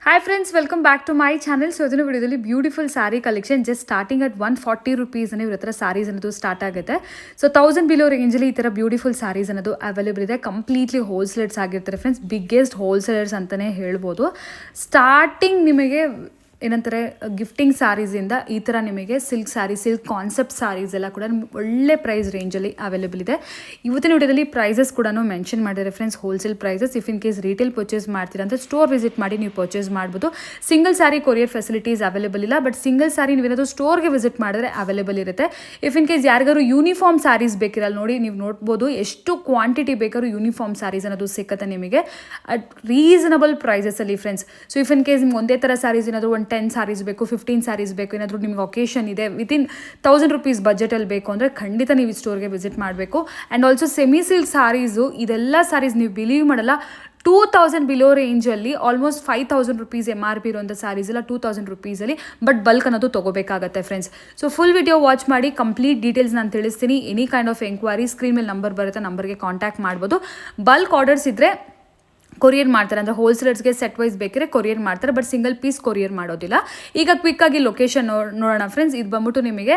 Hi friends, welcome back to my channel. So ಇದನ್ನ ವಿಡಿಯೋದಲ್ಲಿ beautiful sorry collection just starting at 140 rupees ಇವ್ರ ಹತ್ರ ಸಾರೀಸ್ ಅನ್ನೋದು ಸ್ಟಾರ್ಟ್ ಆಗುತ್ತೆ. ಸೊ 1000 ಬಿಲೋ ರೇಂಜಲ್ಲಿ ಈ ಥರ ಬ್ಯೂಟಿಫುಲ್ ಸಾರೀಸ್ ಅನ್ನೋದು ಅವೈಲೇಬಲ್ ಇದೆ. ಕಂಪ್ಲೀಟ್ಲಿ ಹೋಲ್ಸೇಲ್ಸ್ ಆಗಿರ್ತಾರೆ ಫ್ರೆಂಡ್ಸ್, ಬಿಗ್ಗೆಸ್ಟ್ ಹೋಲ್ಸೇಲರ್ಸ್ ಅಂತಲೇ ಹೇಳ್ಬೋದು. ಸ್ಟಾರ್ಟಿಂಗ್ ನಿಮಗೆ ಏನಂತಾರೆ ಗಿಫ್ಟಿಂಗ್ ಸ್ಯಾರೀಸಿಂದ ಈ ಥರ ನಿಮಗೆ silk saree, silk concept sarees ಎಲ್ಲ ಕೂಡ ಒಳ್ಳೆ ಪ್ರೈಸ್ ರೇಂಜಲ್ಲಿ ಅವೈಲೇಬಲ್ ಇದೆ. ಇವತ್ತಿನ ವಿಡಿಯೋದಲ್ಲಿ ಪ್ರೈಸಸ್ ಕೂಡ ಮೆನ್ಷನ್ ಮಾಡಿದ್ದಾರೆ friends, wholesale prices. If in case retail purchase ಮಾಡ್ತೀರಾ ಅಂತ ಸ್ಟೋರ್ ವಿಸಿಟ್ ಮಾಡಿ ನೀವು ಪರ್ಚೇಸ್ ಮಾಡ್ಬೋದು. Single saree courier facilities available ಇಲ್ಲ, ಬಟ್ ಸಿಂಗಲ್ ಸ್ಯಾರಿ ನೀವೇನಾದರೂ ಸ್ಟೋರ್ಗೆ ವಿಸಿಟ್ ಮಾಡಿದ್ರೆ ಅವೈಲೇಬಲ್ ಇರುತ್ತೆ. ಇಫ್ ಇನ್ ಕೇಸ್ ಯಾರಿಗಾರು ಯೂನಿಫಾರ್ಮ್ ಸ್ಯಾರೀಸ್ ಬೇಕಿರಲ್ಲ ನೋಡಿ, ನೀವು ನೋಡ್ಬೋದು ಎಷ್ಟು ಕ್ವಾಂಟಿಟಿ ಬೇಕಾದ್ರೂ ಯೂನಿಫಾರ್ಮ್ ಸ್ಯಾರೀಸ್ ಅನ್ನೋದು ಸಿಕ್ಕತ್ತೆ ನಿಮಗೆ ಅಟ್ ರೀಸನಬಲ್ ಪ್ರೈಸಸಲ್ಲಿ friends. So if in case ನಿಮ್ಗೆ ಒಂದೇ ಥರ ಸ್ಯಾರೀಸ್ ಏನಾದರೂ 10 ಸ್ಯಾರೀಸ್ ಬೇಕು, 15 ಸ್ಯಾರೀಸ್ ಬೇಕು, ಏನಾದರೂ ನಿಮ್ಗೆ ಒಕೇಶನ್ ಇದೆ ವಿತಿನ್ 1000 ರುಪೀಸ್ ಬಜೆಟಲ್ಲಿ ಬೇಕು ಅಂದರೆ ಖಂಡಿತ ನೀವು ಈ ಸ್ಟೋರ್ಗೆ ವಿಸಿಟ್ ಮಾಡಬೇಕು. And also semi silk sarees, ಇದೆಲ್ಲ ಸ್ಯಾರೀಸ್ ನೀವು ಬಿಲೀವ್ ಮಾಡಲ್ಲ 2000 ಬಿಲೋ ರೇಂಜಲ್ಲಿ ಆಲ್ಮೋಸ್ಟ್ 5000 ರುಪೀಸ್ MRP ಇರುವಂಥ ಸ್ಯಾರೀಸ್ ಎಲ್ಲ 2000 ರುಪೀಸಲ್ಲಿ, ಬಟ್ ಬಲ್ಕ್ ಅನ್ನೋದು ತೊಗೋಬೇಕಾಗತ್ತೆ friends. So full video watch ಮಾಡಿ ಕಂಪ್ಲೀಟ್ ಡೀಟೇಲ್ಸ್ ನಾನು ತಿಳಿಸ್ತೀನಿ. Any kind of enquiry screen ಮೇಲೆ ನಂಬರ್ ಬರುತ್ತೆ, ನಂಬರ್ಗೆ ಕಾಂಟ್ಯಾಕ್ಟ್ ಮಾಡ್ಬೋದು. ಬಲ್ಕ್ ಆರ್ಡರ್ಸ್ ಇದ್ದರೆ ಕೊರಿಯರ್ ಮಾಡ್ತಾರೆ, ಅಂದರೆ ಹೋಲ್ಸೇಲರ್ಸ್ಗೆ ಸೆಟ್ ವೈಸ್ ಬೇಕಿದ್ರೆ ಕೊರಿಯರ್ ಮಾಡ್ತಾರೆ, ಬಟ್ ಸಿಂಗಲ್ ಪೀಸ್ ಕೊರಿಯರ್ ಮಾಡೋದಿಲ್ಲ. ಈಗ ಕ್ವಿಕ್ಕಾಗಿ ಲೊಕೇಶನ್ ನೋಡೋಣ ಫ್ರೆಂಡ್ಸ್. ಇದು ಬಂದ್ಬಿಟ್ಟು ನಿಮಗೆ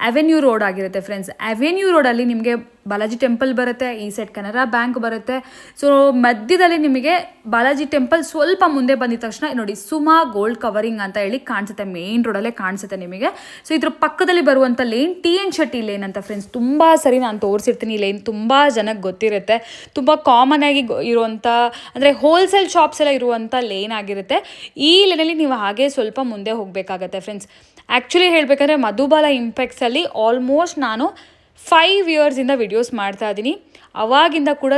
ಅವೆನ್ಯೂ ರೋಡ್ ಆಗಿರುತ್ತೆ ಫ್ರೆಂಡ್ಸ್. ಅವೆನ್ಯೂ ರೋಡಲ್ಲಿ ನಿಮಗೆ ಬಾಲಾಜಿ ಟೆಂಪಲ್ ಬರುತ್ತೆ, ಈ ಸೈಡ್ ಕೆನರಾ ಬ್ಯಾಂಕ್ ಬರುತ್ತೆ. ಸೊ ಮಧ್ಯದಲ್ಲಿ ನಿಮಗೆ ಬಾಲಾಜಿ ಟೆಂಪಲ್ ಸ್ವಲ್ಪ ಮುಂದೆ ಬಂದಿದ ತಕ್ಷಣ ನೋಡಿ ಸುಮಾ ಗೋಲ್ಡ್ ಕವರಿಂಗ್ ಅಂತ ಹೇಳಿ ಕಾಣಿಸುತ್ತೆ, ಮೇನ್ ರೋಡಲ್ಲೇ ಕಾಣಿಸುತ್ತೆ ನಿಮಗೆ. ಸೊ ಇದ್ರ ಪಕ್ಕದಲ್ಲಿ ಬರುವಂಥ ಲೇನ್ TN ಶೆಟ್ಟಿ ಲೇನ್ ಅಂತ ಫ್ರೆಂಡ್ಸ್. ತುಂಬ ಸರಿ ನಾನು ತೋರಿಸಿರ್ತೀನಿ, ಈ ಲೇನ್ ತುಂಬ ಜನಕ್ಕೆ ಗೊತ್ತಿರುತ್ತೆ. ತುಂಬ ಕಾಮನ್ ಆಗಿ ಇರುವಂಥ ಅಂದರೆ ಹೋಲ್ಸೇಲ್ ಶಾಪ್ಸ್ ಎಲ್ಲ ಇರುವಂಥ ಲೇನ್ ಆಗಿರುತ್ತೆ. ಈ ಲೇನಲ್ಲಿ ನೀವು ಹಾಗೆ ಸ್ವಲ್ಪ ಮುಂದೆ ಹೋಗಬೇಕಾಗತ್ತೆ ಫ್ರೆಂಡ್ಸ್. ಆ್ಯಕ್ಚುಲಿ ಹೇಳಬೇಕಂದ್ರೆ ಮಧುಬಾಲ ಇಂಪೆಕ್ಸಲ್ಲಿ ಆಲ್ಮೋಸ್ಟ್ ನಾನು 5 ಇಯರ್ಸಿಂದ ವಿಡಿಯೋಸ್ ಮಾಡ್ತಾ ಇದ್ದೀನಿ. ಅವಾಗಿಂದ ಕೂಡ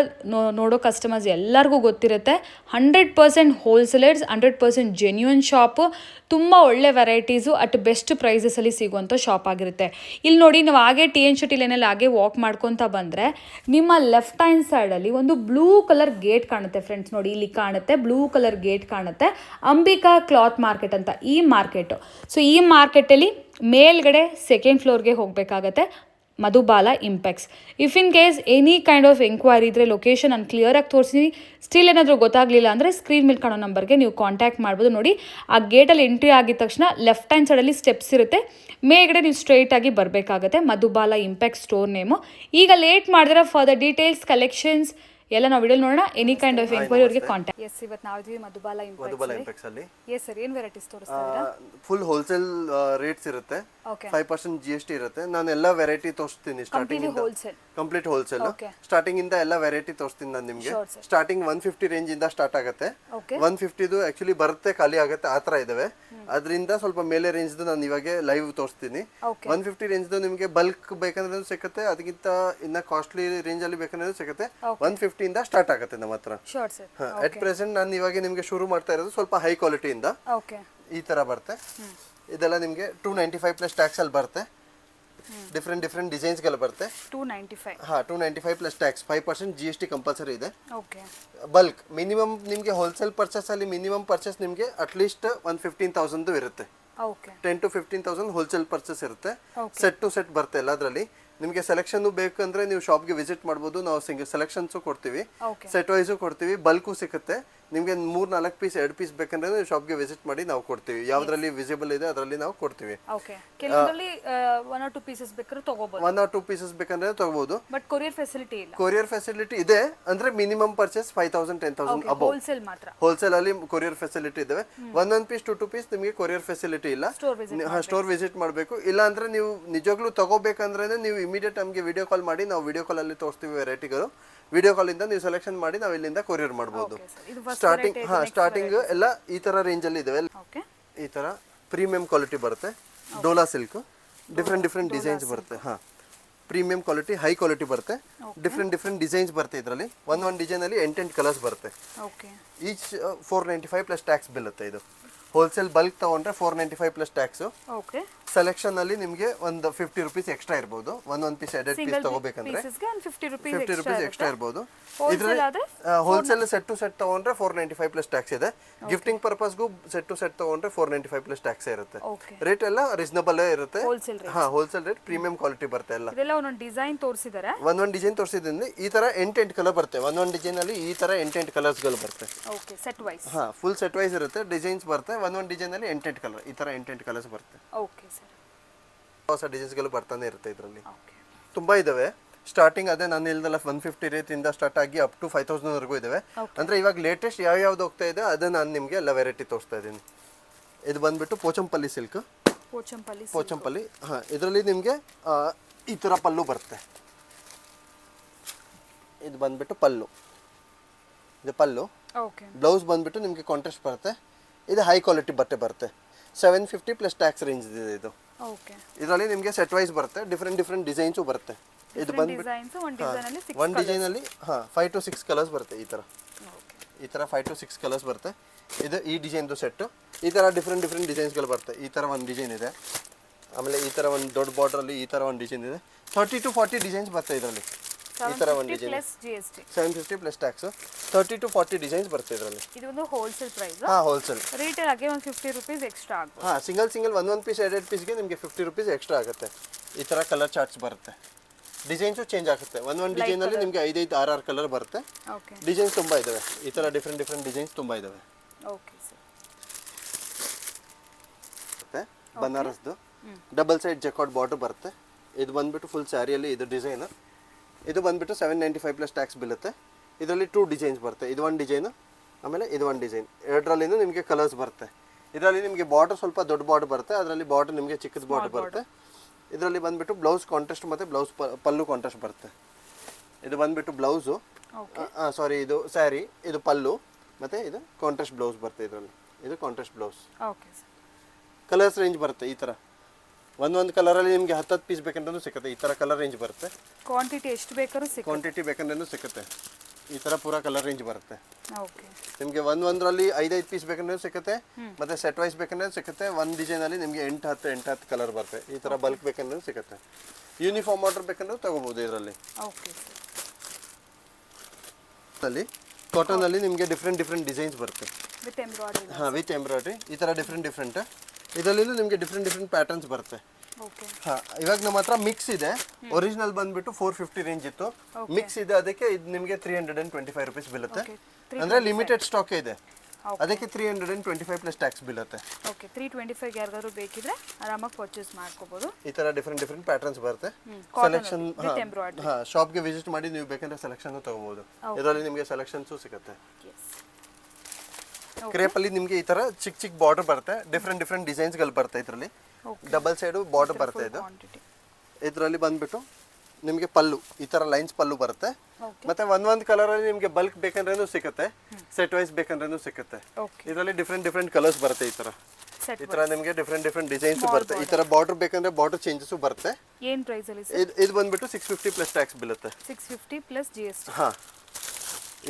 ನೋಡೋ ಕಸ್ಟಮರ್ಸ್ ಎಲ್ಲರಿಗೂ ಗೊತ್ತಿರುತ್ತೆ. 100% ಹೋಲ್ಸೇಲರ್ಸ್, 100% ಜೆನ್ಯೂನ್ ಶಾಪು, ತುಂಬ ಒಳ್ಳೆ ವೆರೈಟೀಸು ಅಟ್ ಬೆಸ್ಟ್ ಪ್ರೈಸಸಲ್ಲಿ ಸಿಗುವಂಥ ಶಾಪ್ ಆಗಿರುತ್ತೆ. ಇಲ್ಲಿ ನೋಡಿ, ನಾವು ಹಾಗೆ TN ಶೆಟ್ಟಿ ಲೈನಲ್ಲಿ ಹಾಗೆ ವಾಕ್ ಮಾಡ್ಕೊತ ಬಂದರೆ ನಿಮ್ಮ ಲೆಫ್ಟ್ ಹ್ಯಾಂಡ್ ಸೈಡಲ್ಲಿ ಒಂದು ಬ್ಲೂ ಕಲರ್ ಗೇಟ್ ಕಾಣುತ್ತೆ ಫ್ರೆಂಡ್ಸ್. ನೋಡಿ ಇಲ್ಲಿ ಕಾಣುತ್ತೆ, ಬ್ಲೂ ಕಲರ್ ಗೇಟ್ ಕಾಣುತ್ತೆ. ಅಂಬಿಕಾ ಕ್ಲಾತ್ ಮಾರ್ಕೆಟ್ ಅಂತ ಈ ಮಾರ್ಕೆಟು. ಸೊ ಈ ಮಾರ್ಕೆಟಲ್ಲಿ ಮೇಲ್ಗಡೆ ಸೆಕೆಂಡ್ ಫ್ಲೋರ್ಗೆ ಹೋಗಬೇಕಾಗತ್ತೆ, Madhubala Impex. If in case any kind of enquiry ಇದ್ದರೆ ಲೊಕೇಶನ್ ನಾನು ಕ್ಲಿಯರಾಗಿ ತೋರಿಸ್ತೀನಿ. ಸ್ಟಿಲ್ ಏನಾದರೂ ಗೊತ್ತಾಗಲಿಲ್ಲ ಅಂದರೆ ಸ್ಕ್ರೀನ್ ಮೇಲೆ ಕಾಣೋ ನಂಬರ್ಗೆ ನೀವು ಕಾಂಟ್ಯಾಕ್ಟ್ ಮಾಡ್ಬೋದು. ನೋಡಿ ಆ ಗೇಟಲ್ಲಿ ಎಂಟ್ರಿ ಆಗಿದ ತಕ್ಷಣ ಲೆಫ್ಟ್ ಹ್ಯಾಂಡ್ ಸೈಡಲ್ಲಿ ಸ್ಟೆಪ್ಸ್ ಇರುತ್ತೆ, ಮೇಲ್ಗಡೆ ನೀವು ಸ್ಟ್ರೈಟಾಗಿ ಬರಬೇಕಾಗತ್ತೆ. Madhubala Impex store name. ಈಗ ಲೇಟ್ ಮಾಡಿದ್ರೆ ಫಾರ್ ದ ಡೀಟೇಲ್ಸ್ ಕಲೆಕ್ಷನ್ಸ್ ಎಲ್ಲ ನಾವು ವಿಡಿಯೋ ನೋಡೋಣ. ಎನಿ ಕೈಂಡ್ ಆಫ್ ಎಂಕ್ವೈರಿ ಅವರಿಗೆ ಕಾಂಟ್ಯಾಕ್ಟ್. ಎಸ್, ಇವತ್ತು ನಾವು ಇದ್ವಿ ಮಧುಬಾಲ ಇಂಪೆಕ್ಸ್ ಅಲ್ಲಿ. ಎಸ್ ಸರ್, ಏನು ವೆರೈಟೀಸ್ ತೋರಿಸ್ತಾ ಇದ್ದೀರಾ? ಫುಲ್ ಹೋಲ್ಸೇಲ್ ರೇಟ್ಸ್ ಇರುತ್ತೆ, 5% GST ಇರುತ್ತೆ. ನಾನು ಎಲ್ಲ ವೆರೈಟಿ ತೋರಿಸ್ತೀನಿ. ಸ್ಟಾರ್ಟಿಂಗ್ ಕಂಪ್ಲೀಟ್ ಹೋಲ್ಸೇಲ್, ಸ್ಟಾರ್ಟಿಂಗ್ ಇಂದ ಎಲ್ಲ ವೆರೈಟಿ ತೋರಿಸ್ತೀನಿ ನಾನು ನಿಮಗೆ. ಸ್ಟಾರ್ಟಿಂಗ್ 150 ರೇಂಜ್ ಇಂದ ಸ್ಟಾರ್ಟ್ ಆಗುತ್ತೆ. 150 ಆಕ್ಚುಲಿ ಬರುತ್ತೆ, ಖಾಲಿ ಆಗುತ್ತೆ, ಆ ಥರ ಇದಾವೆ. ಅದರಿಂದ ಸ್ವಲ್ಪ ಮೇಲೆ ರೇಂಜ್ ನಾನು ಇವಾಗ ಲೈವ್ ತೋರಿಸ್ತೀನಿ. 150 ರೇಂಜ್ ನಿಮಗೆ ಬಲ್ಕ್ ಬೇಕಂದ್ರೆ ಸಿಗುತ್ತೆ, ಅದಕ್ಕಿಂತ ಇನ್ನ ಕಾಸ್ಟ್ಲಿ ರೇಂಜ್ ಅಲ್ಲಿ ಬೇಕಂದ್ರೆ ಸಿಗುತ್ತೆ. 150 ಇಂದ ಸ್ಟಾರ್ಟ್ ಆಗುತ್ತೆ ನಮ್ಮ ಹತ್ರ. ಅಟ್ ಪ್ರೆಸೆಂಟ್ ನಾನು ಇವಾಗ ನಿಮಗೆ ಶುರು ಮಾಡ್ತಾ ಇರೋದು ಸ್ವಲ್ಪ ಹೈ ಕ್ವಾಲಿಟಿ ಇಂದ. ಈ ತರ ಬರುತ್ತೆ, ಇದೆಲ್ಲ ನಿಮಗೆ 295 ಪ್ಲಸ್ ಟ್ಯಾಕ್ಸ್ ಅಲ್ಲಿ ಬರುತ್ತೆ. ಡಿಫ್ರೆಂಟ್ ಡಿಸೈನ್ಸ್ ಗೆಲ್ಲ ಬರುತ್ತೆ. 295 ಪ್ಲಸ್ ಟ್ಯಾಕ್ಸ್, 5% GST ಕಂಪಲ್ಸರಿ ಇದೆ. ಬಲ್ಕ್ ಮಿನಿಮಮ್ ನಿಮಗೆ ಹೋಲ್ಸೇಲ್ ಪರ್ಚೇಸ್ ಅಲ್ಲಿ ಮಿನಿಮಮ್ ಪರ್ಚೇಸ್ ನಿಮಗೆ ಅಟ್ಲೀಸ್ಟ್ 15,000 ಇರುತ್ತೆ. 10 to 15,000 ಹೋಲ್ಸೇಲ್ ಪರ್ಚೇಸ್ ಇರುತ್ತೆ. ಸೆಟ್ ಟು ಸೆಟ್ ಬರುತ್ತೆ ಎಲ್ಲದರಲ್ಲಿ. ನಿಮಗೆ ಸೆಲೆಕ್ಷನ್ ಬೇಕಂದ್ರೆ ನೀವು ಶಾಪ್ಗೆ ವಿಸಿಟ್ ಮಾಡ್ಬೋದು. ನಾವು ಸೆಲೆಕ್ಷನ್ಸು ಕೊಡ್ತೀವಿ, ಸೆಟ್ ವೈಸು ಕೊಡ್ತೀವಿ, ಬಲ್ಕು ಸಿಗುತ್ತೆ. ನಿಮಗೆ 3-4 ಪೀಸ್ 2 ಪೀಸ್ ಬೇಕಂದ್ರೆ ನೀವು ಶಾಪ್ಗೆ ವಿಸಿಟ್ ಮಾಡಿ ನಾವು ಕೊಡ್ತೀವಿ. ಯಾವ್ದ್ರಲ್ಲಿ ವಿಸಿಬಲ್ ಇದೆ ಅದರಲ್ಲಿ ನಾವು ಕೊಡ್ತೀವಿ. 1 or 2 ಪೀಸಸ್ ಬೇಕಾದ್ರೆ ತಗೋಬಹುದು, 1 or 2 ಪೀಸಸ್ ಬೇಕಂದ್ರೆ ತಗೋಬಹುದು. ಬಟ್ ಕೊರಿಯರ್ ಫೆಸಿಲಿಟಿ ಇಲ್ಲ. ಕೊರಿಯರ್ ಫೆಸಿಲಿಟಿ ಇದೆ ಅಂದ್ರೆ ಮಿನಿಮಮ್ ಪರ್ಚೇಸ್ 5,000 10,000 ಅಬೌವ್. ಹೋಲ್ಸೇಲ್ ಮಾತ್ರ, ಹೋಲ್ಸೇಲ್ ಅಲ್ಲಿ ಕೊರಿಯರ್ ಫೆಸಿಲಿಟಿ ಇದಾವೆ. 1 ಪೀಸ್ 2 ಪೀಸ್ ನಿಮಗೆ ಕೊರಿಯರ್ ಫೆಸಿಲಿಟಿ ಇಲ್ಲ, ಸ್ಟೋರ್ ವಿಸಿಟ್ ಮಾಡಬೇಕು. ಇಲ್ಲ ಅಂದ್ರೆ ನೀವು ನಿಜವಾಗ್ಲೂ ತಗೋಬೇಕಂದ್ರೆ ನೀವು ಇಮಿಡಿಯೇಟ್ ನಮಗೆ ವಿಡಿಯೋ ಕಾಲ್ ಮಾಡಿ, ನಾವು ವಿಡಿಯೋ ಕಾಲ್ ಅಲ್ಲಿ ತೋರಿಸ್ತೀವಿ ವೆರೈಟಿಗಳು. ವಿಡಿಯೋ ಕಾಲ್ ಇಂದ ನೀವು ಸೆಲೆಕ್ಷನ್ ಮಾಡಿ ನಾವು ಇಲ್ಲಿಂದ ಕೊರಿಯರ್ ಮಾಡಬಹುದು. ಸ್ಟಾರ್ಟಿಂಗ್ ಎಲ್ಲ ಈ ತರ ರೇಂಜ್ ಅಲ್ಲಿ ಇದಾವೆ. ಈ ತರ ಪ್ರೀಮಿಯಂ ಕ್ವಾಲಿಟಿ ಬರುತ್ತೆ, ಡೋಲಾ ಸಿಲ್ಕ್, ಡಿಫ್ರೆಂಟ್ ಡಿಸೈನ್ಸ್ ಬರುತ್ತೆ. ಪ್ರೀಮಿಯಂ ಕ್ವಾಲಿಟಿ, ಹೈ ಕ್ವಾಲಿಟಿ ಬರುತ್ತೆ. ಡಿಫ್ರೆಂಟ್ ಡಿಸೈನ್ಸ್ ಬರುತ್ತೆ. ಇದರಲ್ಲಿ ಒಂದ್ ಡಿಸೈನ್ ಅಲ್ಲಿ 8 ಕಲರ್ಸ್ ಬರುತ್ತೆ. ಈಚ್ 495 ಪ್ಲಸ್ ಟ್ಯಾಕ್ಸ್ ಬೀಳುತ್ತೆ. ಇದು ಹೋಲ್ಸೇಲ್ ಬಲ್ಕ್ ತಗೊಂಡ್ರೆ 495 ಪ್ಲಸ್ ಟ್ಯಾಕ್ಸ್. ಸೆಲೆಕ್ಷನ್ ಅಲ್ಲಿ ನಿಮಗೆ ಒಂದು 50 ರೂಪೀಸ್ ಎಕ್ಸ್ಟ್ರಾ ಇರ್ಬೋದು. ಒಂದೊಂದು ಪೀಸ್ ಎಡೆಡ್ ಪೀಸ್ ತಗೋಬೇಕಂದ್ರೆ ಪೀಸಸ್ಗೆ ಒಂದು 50 50 ರೂಪೀಸ್ ರೂಪೀಸ್ ಎಕ್ಸ್ಟ್ರಾ ಇರ್ಬೋದು. ಹೋಲ್ಸೇಲ್ ಆದ್ರೆ ಹೋಲ್ಸೇಲ್ ಸೆಟ್ ಟು ಸೆಟ್ ತಗೊಂಡ್ರೆ 495 ಪ್ಲಸ್ ಟ್ಯಾಕ್ಸ್ ಇದೆ. ಗಿಫ್ಟಿಂಗ್ ಪರ್ಪಸ್ಗೂ ಸೆಟ್ ಟು ಸೆಟ್ ತಗೊಂಡ್ರೆ 495 ಪ್ಲಸ್ ಟ್ಯಾಕ್ಸ್ ಇರುತ್ತೆ. ಓಕೆ ರೇಟ್ ಎಲ್ಲ ರೀಸನಬಲ್ ಇರುತ್ತೆ. ಹೋಲ್ಸೇಲ್ ರೇಟ್ ಹಾ, ಹೋಲ್ಸೇಲ್ ರೇಟ್, ಪ್ರೀಮಿಯಂ ಕ್ವಾಲಿಟಿ ಬರುತ್ತೆ ಎಲ್ಲ. ಇದೆಲ್ಲ ಒಂದೊಂದು ಡಿಸೈನ್ ತೋರಿಸಿದ್ದಾರೆ. ಒಂದೊಂದು ಡಿಸೈನ್ ತೋರಿಸಿದ್ದೀನಿ. ಈ ತರ 8 ಕಲರ್ ಬರುತ್ತೆ. ಒಂದೊಂದು ಡಿಸೈನ್ ಅಲ್ಲಿ ಈ ತರ 8 ಕಲರ್ಸ್ ಗಳು ಬರುತ್ತೆ. Okay, set wise. ಹಾ, ಫುಲ್ ಸೆಟ್ ವೈಸ್ ಇರುತ್ತೆ. ಡಿಸೈನ್ಸ್ ಬರುತ್ತೆ. ಒಂದೊಂದು ಡಿಸೈನ್ ಅಲ್ಲಿ 8 ಕಲರ್, ಈ ತರ 8 ಕಲರ್ಸ್ ಬರುತ್ತೆ. Okay sir. ಹೊಸ ಡಿಸೈನ್ಸ್ ಗಳು ಬರ್ತಾನೆ ಇರುತ್ತೆ ಇದರಲ್ಲಿ. ಓಕೆ, ತುಂಬಾ ಇದಾವೆ. ಸ್ಟಾರ್ಟಿಂಗ್ ಅದೇ ನಾನು ಹೇಳ್ದಲ್ಲ 150 ರೇಟ್ ಇಂದ ಸ್ಟಾರ್ಟ್ ಆಗಿ ಅಪ್ ಟು 5000 ವರೆಗೂ ಇದಾವೆ. ಅಂದ್ರೆ ಇವಾಗ ಲೇಟೆಸ್ಟ್ ಯಾವ ಯಾವ್ದು ಹೋಗ್ತಾ ಇದೆ ಅದು ನಾನು ನಿಮಗೆ ಎಲ್ಲ ವೆರೈಟಿ ತೋರಿಸ್ತಾ ಇದ್ದೀನಿ. ಇದು ಬಂದ್ಬಿಟ್ಟು ಪೋಚಂಪಲ್ಲಿ ಸಿಲ್ಕ್. ಪೋಚಂಪಲ್ಲಿ, ಹಾ, ಇದರಲ್ಲಿ ನಿಮಗೆ ಈ ತರ ಪಲ್ಲು ಬರುತ್ತೆ. ಇದು ಬಂದ್ಬಿಟ್ಟು ಪಲ್ಲು, ಇದು ಪಲ್ಲು. ಓಕೆ, ಬ್ಲೌಸ್ ಬಂದ್ಬಿಟ್ಟು ನಿಮಗೆ ಕಾಂಟ್ರಾಸ್ಟ್ ಬರುತ್ತೆ. ಇದು ಹೈ ಕ್ವಾಲಿಟಿ ಬಟ್ಟೆ ಬರುತ್ತೆ. 750 ಪ್ಲಸ್ ಟ್ಯಾಕ್ಸ್ ರೇಂಜ್ ಇದೆ ಇದು. ಓಕೆ, ಇದರಲ್ಲಿ ನಿಮಗೆ ಸೆಟ್ ವೈಸ್ ಬರುತ್ತೆ. ಡಿಫ್ರೆಂಟ್ ಡಿಸೈನ್ಸು ಬರುತ್ತೆ. ಇದು ಬಂದ್ಬಿಟ್ಟು ಒಂದು ಡಿಸೈನ್ ಅಲ್ಲಿ 5 to 6 ಕಲರ್ಸ್ ಬರುತ್ತೆ. ಈ ತರ 5 to 6 ಕಲರ್ಸ್ ಬರುತ್ತೆ. ಇದು ಈ ಡಿಸೈನ್ದು ಸೆಟ್. ಈ ತರ ಡಿಫ್ರೆಂಟ್ ಡಿಸೈನ್ಸ್ಗಳು ಬರುತ್ತೆ. ಈ ತರ ಒಂದು ಡಿಸೈನ್ ಇದೆ. ಆಮೇಲೆ ಈ ತರ ಒಂದು ದೊಡ್ಡ ಬಾರ್ಡರ್ ಅಲ್ಲಿ ಈ ತರ ಒಂದು ಡಿಸೈನ್ ಇದೆ. 30 to 40 ಡಿಸೈನ್ಸ್ ಬರುತ್ತೆ ಇದರಲ್ಲಿ. ಈ ತರ ಒಂದು design plus GST 750 plus tax 30 to 40 designs ಬರುತ್ತೆ ಇದರಲ್ಲಿ. ಇದು ಒಂದು ಹೋಲ್ಸೇಲ್ ಪ್ರೈಸ್. ಹಾ, ಹೋಲ್ಸೇಲ್. ರಿಟೇಲ್ ಆಗಿ ಒಂದು 50 ರೂಪೀಸ್ ಎಕ್ಸ್ಟ್ರಾ ಆಗುತ್ತೆ. ಹಾ, ಸಿಂಗಲ್ ಒಂದೊಂದು ಪೀಸ್ ಎಡೆಡ್ ಪೀಸ್ಗೆ ನಿಮಗೆ 50 ರೂಪೀಸ್ ಎಕ್ಸ್ಟ್ರಾ ಆಗುತ್ತೆ. ಈ ತರ ಕಲರ್ ಚಾರ್ಟ್ಸ್ ಬರುತ್ತೆ. ಡಿಸೈನ್ಸು ಚೇಂಜ್ ಆಗುತ್ತೆ. ಒಂದೊಂದು ಡಿಸೈನ್ ಅಲ್ಲಿ ನಿಮಗೆ 5 6 ಕಲರ್ ಬರುತ್ತೆ. ಓಕೆ, ಡಿಸೈನ್ಸ್ ತುಂಬಾ ಇದಾವೆ. ಈ ತರ ಡಿಫ್ರೆಂಟ್ ಡಿಸೈನ್ಸ್ ತುಂಬಾ ಇದಾವೆ. Okay sir. ಮತ್ತೆ ಬನಾರಸ್ದು ಡಬಲ್ ಸೈಡ್ ಜಕಾರ್ಡ್ ಬಾರ್ಡರ್ ಬರುತ್ತೆ. ಇದು ಬಂದ್ಬಿಟ್ಟು ಫುಲ್ ಸ್ಯಾರಿಯಲ್ಲಿ ಇದು ಡಿಸೈನ್. ಇದು ಬಂದ್ಬಿಟ್ಟು 795 ಪ್ಲಸ್ ಟ್ಯಾಕ್ಸ್ ಬೀಳುತ್ತೆ. ಇದರಲ್ಲಿ 2 ಡಿಸೈನ್ಸ್ ಬರುತ್ತೆ. ಇದು ಒಂದು ಡಿಸೈನ್, ಆಮೇಲೆ ಇದು ಒಂದು ಡಿಸೈನ್. ಎರಡರಲ್ಲಿನೂ ನಿಮಗೆ ಕಲರ್ಸ್ ಬರುತ್ತೆ. ಇದರಲ್ಲಿ ನಿಮಗೆ ಬಾರ್ಡರ್ ಸ್ವಲ್ಪ ದೊಡ್ಡ ಬಾರ್ಡರ್ ಬರುತ್ತೆ. ಅದರಲ್ಲಿ ಬಾರ್ಡರ್ ನಿಮಗೆ ಚಿಕ್ಕದ ಬಾರ್ಡರ್ ಬರುತ್ತೆ. ಇದರಲ್ಲಿ ಬಂದ್ಬಿಟ್ಟು ಬ್ಲೌಸ್ ಕಾಂಟ್ರಾಸ್ಟ್ ಮತ್ತು ಬ್ಲೌಸ್ ಪಲ್ಲು ಕಾಂಟ್ರಾಸ್ಟ್ ಬರುತ್ತೆ. ಇದು ಬಂದ್ಬಿಟ್ಟು ಬ್ಲೌಸು, ಸಾರಿ, ಇದು ಸ್ಯಾರಿ, ಇದು ಪಲ್ಲು, ಮತ್ತು ಇದು ಕಾಂಟ್ರಾಸ್ಟ್ ಬ್ಲೌಸ್ ಬರುತ್ತೆ. ಇದರಲ್ಲಿ ಇದು contrast blouse. Okay sir. Colours range ಬರುತ್ತೆ. ಈ ಥರ ಒಂದೊಂದು ಕಲರಲ್ಲಿ ನಿಮಗೆ 10 ಪೀಸ್ ಬೇಕಂದ್ರೂ ಸಿಗುತ್ತೆ. ಈ ಥರ ಕಲರ್ ರೇಂಜ್ ಬರುತ್ತೆ. ಕ್ವಾಂಟಿಟಿ ಎಷ್ಟು ಬೇಕಾದ್ರೂ ಸಿಗುತ್ತೆ. ಕ್ವಾಂಟಿಟಿ ಬೇಕಂದ್ರೂ ಸಿಗುತ್ತೆ. ಈ ಥರ ಪೂರಾ ಕಲರ್ ರೇಂಜ್ ಬರುತ್ತೆ. ಓಕೆ, ನಿಮಗೆ ಒಂದೊಂದರಲ್ಲಿ 5 ಪೀಸ್ ಬೇಕಂದ್ರೆ ಸಿಗುತ್ತೆ. ಮತ್ತೆ ಸೆಟ್ ವೈಸ್ ಬೇಕಂದ್ರೆ ಸಿಗುತ್ತೆ. ಒಂದು ಡಿಸೈನಲ್ಲಿ ನಿಮಗೆ 8 ಕಲರ್ ಬರುತ್ತೆ. ಈ ಥರ ಬಲ್ಕ್ ಬೇಕಂದ್ರೆ ಸಿಗುತ್ತೆ. ಯೂನಿಫಾರ್ಮ್ ಆರ್ಡರ್ ಬೇಕಂದ್ರೆ ತಗೋಬಹುದು ಇದರಲ್ಲಿ. Okay sir. ಕಾಟನ್ ಅಲ್ಲಿ ನಿಮಗೆ ಡಿಫ್ರೆಂಟ್ ಡಿಸೈನ್ಸ್ ಬರುತ್ತೆ. With embroidery. ಹಾಂ, ವಿತ್ ಎಂಬ್ರಾಯ್ಡ್ರಿ. ಈ ಥರ ಡಿಫ್ರೆಂಟ್ ಇದರಲ್ಲಿ ನಿಮಗೆ ಡಿಫ್ರೆಂಟ್ ಪ್ಯಾಟರ್ನ್ಸ್ ಬರುತ್ತೆ. ಓಕೆ, ಹಾಂ, ಇವಾಗ ನಮ್ಮ ಹತ್ರ ಮಿಕ್ಸ್ ಇದೆ. ಒರಿಜಿನಲ್ ಬಂದ್ಬಿಟ್ಟು 450 ರೇಂಜ್ ಇತ್ತು. ಮಿಕ್ಸ್ ಇದೆ, ಅದಕ್ಕೆ ಇದು ನಿಮಗೆ 325 ರೂಪೀಸ್ ಬೀಳುತ್ತೆ. ಅಂದ್ರೆ ಲಿಮಿಟೆಡ್ ಸ್ಟಾಕ್ ಇದೆ, ಅದಕ್ಕೆ 325 ಪ್ಲಸ್ ಟ್ಯಾಕ್ಸ್ ಬೀಳುತ್ತೆ. ಓಕೆ, 325 ಯಾರಿಗಾದ್ರೂ ಬೇಕಿದ್ರೆ ಆರಾಮಾಗಿ ಪರ್ಚೇಸ್ ಮಾಡ್ಕೋಬಹುದು. ಈ ತರ ಡಿಫ್ರೆಂಟ್ ಪ್ಯಾಟರ್ನ್ಸ್ ಬರುತ್ತೆ. ಸೆಲೆಕ್ಷನ್, ಹಾ, ಶಾಪ್ಗೆ ವಿಸಿಟ್ ಮಾಡಿ ನೀವು ಬೇಕಂದ್ರೆ ಸೆಲೆಕ್ಷನ್ ತಗೋಬಹುದು. ಇದರಲ್ಲಿ ನಿಮಗೆ ಸೆಲೆಕ್ಷನ್ಸು ಸಿಗುತ್ತೆ. ಕ್ರೇಪ್ ಅಲ್ಲಿ ನಿಮಗೆ ಈ ತರ ಚಿಕ್ಕ ಬಾರ್ಡರ್ ಬರುತ್ತೆ. ಡಿಫ್ರೆಂಟ್ ಡಿಸೈನ್ಸ್ ಗಳು ಬರುತ್ತೆ. ಇದರಲ್ಲಿ ಡಬಲ್ ಸೈಡ್ ಬಾರ್ಡರ್ ಬರುತ್ತೆ. ಇದರಲ್ಲಿ ಬಂದ್ಬಿಟ್ಟು ನಿಮಗೆ ಪಲ್ಲು, ಈ ತರ ಲೈನ್ಸ್ ಪಲ್ಲು ಬರುತ್ತೆ. ಮತ್ತೆ ಒಂದೊಂದು ಕಲರ್ ಅಲ್ಲಿ ನಿಮಗೆ ಬಲ್ಕ್ ಬೇಕಂದ್ರೂ ಸಿಗುತ್ತೆ, ಸೆಟ್ ವೈಸ್ ಬೇಕಂದ್ರೂ ಸಿಗುತ್ತೆ. ಇದರಲ್ಲಿ ಡಿಫ್ರೆಂಟ್ ಕಲರ್ಸ್ ಬರುತ್ತೆ. ಈ ತರ ನಿಮಗೆ ಡಿಫ್ರೆಂಟ್ ಡಿಸೈನ್ಸ್ ಬರುತ್ತೆ. ಈ ತರ ಬಾರ್ಡರ್ ಬೇಕಂದ್ರೆ ಬಾರ್ಡರ್ ಚೇಂಜಸ್ ಬರುತ್ತೆ. ಏನ್ ಪ್ರೈಸ್ ಅಲ್ಲಿ? ಇದು ಬಂದ್ಬಿಟ್ಟು 650 ಪ್ಲಸ್ ಟ್ಯಾಕ್ಸ್ ಬೀಳುತ್ತೆ. 650 ಪ್ಲಸ್ ಜಿಎಸ್ಟಿ. ಹಾ,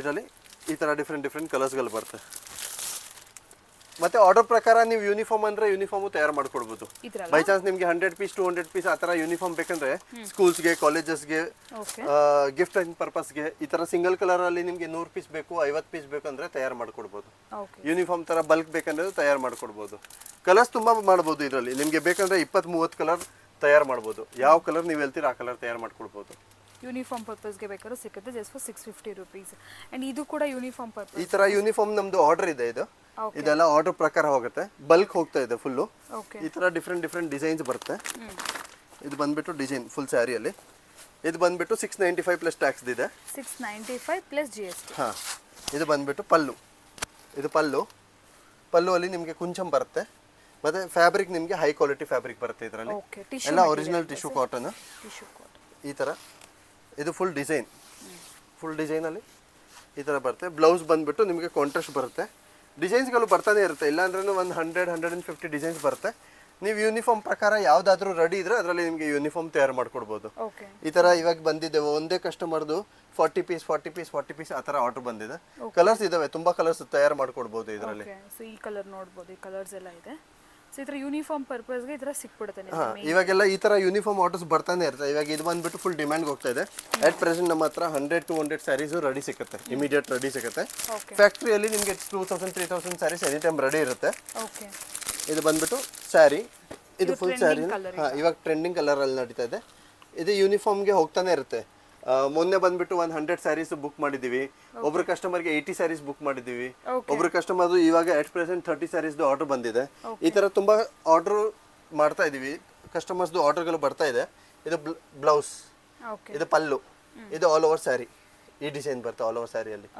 ಇದರಲ್ಲಿ ಈ ತರ ಡಿಫ್ರೆಂಟ್ ಕಲರ್ಸ್ ಗಳು ಬರುತ್ತೆ. ಮತ್ತೆ ಆರ್ಡರ್ ಪ್ರಕಾರ ನೀವು ಯೂನಿಫಾರ್ಮ್ ಅಂದ್ರೆ ಯೂನಿಫಾರ್ಮ್ ತಯಾರು ಮಾಡ್ಕೊಡ್ಬೋದು. ಬೈ ಚಾನ್ಸ್ ನಿಮ್ಗೆ 100 ಪೀಸ್ 200 ಪೀಸ್ ಆ ತರ ಯೂನಿಫಾರ್ಮ್ ಬೇಕಂದ್ರೆ ಸ್ಕೂಲ್ಸ್ಗೆ, ಕಾಲೇಜಸ್ಗೆ, ಗಿಫ್ಟ್ ಪರ್ಪಸ್ಗೆ ಈ ತರ ಸಿಂಗಲ್ ಕಲರ್ ಅಲ್ಲಿ ನಿಮ್ಗೆ 100 ಪೀಸ್ ಬೇಕು, 50 ಪೀಸ್ ಬೇಕು ಅಂದ್ರೆ ತಯಾರು ಮಾಡ್ಕೊಡ್ಬೋದು. ಯೂನಿಫಾರ್ಮ್ ತರ ಬಲ್ಕ್ ಬೇಕಂದ್ರೆ ತಯಾರು ಮಾಡ್ಕೊಡ್ಬೋದು. ಕಲರ್ಸ್ ತುಂಬಾ ಮಾಡ್ಬೋದು. ಇದರಲ್ಲಿ ನಿಮ್ಗೆ ಬೇಕಂದ್ರೆ 20-30 ಕಲರ್ ತಯಾರು ಮಾಡ್ಬೋದು. ಯಾವ ಕಲರ್ ನೀವು ಹೇಳ್ತೀರಾ ಆ ಕಲರ್ ತಯಾರು ಮಾಡ್ಕೊಡ್ಬೋದು. ಯೂನಿಫಾರ್ಮ್ ಪರ್ಪಸ್ಗೆ ಬೇಕಾದ್ರೂ ಸಿಗುತ್ತೆ ಜಸ್ಟ್ ಫಾರ್ 650 ರೂಪೀಸ್. ಅಂಡ್ ಇದು ಕೂಡ ಯೂನಿಫಾರ್ಮ್ ಪರ್ಪಸ್. ಈ ತರ ಯೂನಿಫಾರ್ಮ್ ನಮ್ದು ಆರ್ಡರ್ ಇದೆ. ಇದೆಲ್ಲ ಆರ್ಡರ್ ಪ್ರಕಾರ ಹೋಗುತ್ತೆ. ಬಲ್ಕ್ ಹೋಗ್ತಾ ಇದೆ ಫುಲ್ಲು. ಈ ತರ ಡಿಫ್ರೆಂಟ್ ಡಿಸೈನ್ಸ್ ಬರುತ್ತೆ. ಇದು ಬಂದ್ಬಿಟ್ಟು ಡಿಸೈನ್ ಫುಲ್ ಸ್ಯಾರಿಯಲ್ಲಿ. ಇದು ಬಂದ್ಬಿಟ್ಟು 695 ಪ್ಲಸ್ ಟ್ಯಾಕ್ಸ್ ಇದೆ. 695 ಪ್ಲಸ್ ಜಿಎಸ್ಟಿ. ಹಾ, ಇದು ಬಂದ್ಬಿಟ್ಟು ಪಲ್ಲು. ಇದು ಪಲ್ಲು ಅಲ್ಲಿ ನಿಮಗೆ ಕುಂಚಂ ಬರುತ್ತೆ. ಮತ್ತೆ ಫ್ಯಾಬ್ರಿಕ್ ನಿಮಗೆ ಹೈ ಕ್ವಾಲಿಟಿ ಫ್ಯಾಬ್ರಿಕ್ ಬರುತ್ತೆ. ಇದರಲ್ಲಿ ಎಲ್ಲ ಒರಿಜಿನಲ್ ಟಿಶ್ಯೂ ಕಾಟನ್. ಈ ತರ ಇದು ಫುಲ್ ಡಿಸೈನ್ ಅಲ್ಲಿ ಈ ತರ ಬರುತ್ತೆ. ಬ್ಲೌಸ್ ಬಂದ್ಬಿಟ್ಟು ನಿಮಗೆ ಕಾಂಟ್ರಾಸ್ಟ್ ಬರುತ್ತೆ. ಡಿಸೈನ್ಸ್ಗಳು ಬರ್ತಾನೆ ಇರುತ್ತೆ. ಇಲ್ಲಾಂದ್ರೆ ಒಂದು 100-150 ಡಿಸೈನ್ಸ್ ಬರುತ್ತೆ. ನೀವು ಯೂನಿಫಾರ್ಮ್ ಪ್ರಕಾರ ಯಾವ್ದಾದ್ರು ರೆಡಿ ಇದ್ರೆ ಅದರಲ್ಲಿ ನಿಮಗೆ ಯೂನಿಫಾರ್ಮ್ ತಯಾರು ಮಾಡ್ಕೊಡ್ಬೋದು. ಈ ತರ ಇವಾಗ ಬಂದಿದೆ ಒಂದೇ ಕಸ್ಟಮರ್ದು 40 ಪೀಸ್ ಆ ತರ ಆರ್ಡರ್ ಬಂದಿದೆ. ಕಲರ್ಸ್ ಇದಾವೆ, ತುಂಬಾ ಕಲರ್ಸ್ ತಯಾರು ಮಾಡ್ಕೊಡ್ಬೋದು ಇದರಲ್ಲಿ. ಈ ಕಲರ್ ನೋಡ್ಬೋದು, ಈ ಕಲರ್ಸ್ ಎಲ್ಲ ಇದೆ. ಸೊ ಈ ಥರ ಯೂನಿಫಾರ್ಮ್ ಪರ್ಪಸ್ಗೆ ಈ ಥರ ಸಿಕ್ಬಿಡುತ್ತೆ ಹಾ ಇವಾಗೆಲ್ಲ ಈ ತರ ಯೂನಿಫಾರ್ಮ್ ಆರ್ಡರ್ಸ್ ಬರ್ತಾನೆ ಇರ್ತದೆ. ಇವಾಗ ಇದು ಬಂದ್ಬಿಟ್ಟು ಫುಲ್ ಡಿಮ್ಯಾಂಡ್ ಹೋಗ್ತಾ ಇದೆ. ಅಟ್ ಪ್ರೆಸೆಂಟ್ ನಮ್ಮ ಹತ್ರ 100-200 ಸ್ಯಾರೀಸ್ ರೆಡಿ ಸಿಗುತ್ತೆ, ಇಮಿಡಿಯೇಟ್ ರೆಡಿ ಸಿಗುತ್ತೆ. ಫ್ಯಾಕ್ಟ್ರಿಯಲ್ಲಿ ನಿಮಗೆ 2000-3000 ಸ್ಯಾರೀಸ್ ಎನಿ ಟೈಮ್ ರೆಡಿ ಇರುತ್ತೆ. ಓಕೆ ಇದು ಬಂದ್ಬಿಟ್ಟು ಸ್ಯಾರಿ, ಇದು ಫುಲ್ ಸ್ಯಾರಿ. ಹಾ ಇವಾಗ ಟ್ರೆಂಡಿಂಗ್ ಕಲರ್ ಅಲ್ಲಿ ನಡೀತಾ ಇದೆ. ಇದು ಯೂನಿಫಾರ್ಮ್ಗೆ ಹೋಗ್ತಾನೆ ಇರುತ್ತೆ. ಮೊನ್ನೆ ಬಂದ್ಬಿಟ್ಟು 100 ಸ್ಯಾರೀಸ್ ಬುಕ್ ಮಾಡಿದ್ದೀವಿ. ಒಬ್ರು ಕಸ್ಟಮರ್ಗೆ 80 ಸ್ಯಾರೀಸ್ ಬುಕ್ ಮಾಡಿದ್ದೀವಿ. ಒಬ್ರು ಕಸ್ಟಮರ್ ಇವಾಗ ಅಟ್ ಪ್ರೆಸೆಂಟ್ 30 ಸ್ಯಾರೀಸ್ದು ಆರ್ಡರ್ ಬಂದಿದೆ. ಈ ತರ ತುಂಬಾ ಆರ್ಡರ್ ಮಾಡ್ತಾ ಇದೀವಿ. ಕಸ್ಟಮರ್ಸ್ದು ಆರ್ಡರ್ಗಳು ಬರ್ತಾ ಇದೆ. ಇದು ಬ್ಲೌಸ್, ಇದು ಪಲ್ಲು, ಇದು ಆಲ್ ಓವರ್ ಸ್ಯಾರಿ. ಈ ಡಿಸೈನ್ ಬರುತ್ತೆ ಆಲ್ ಓವರ್ ಸ್ಯಾರಿಯಲ್ಲಿ.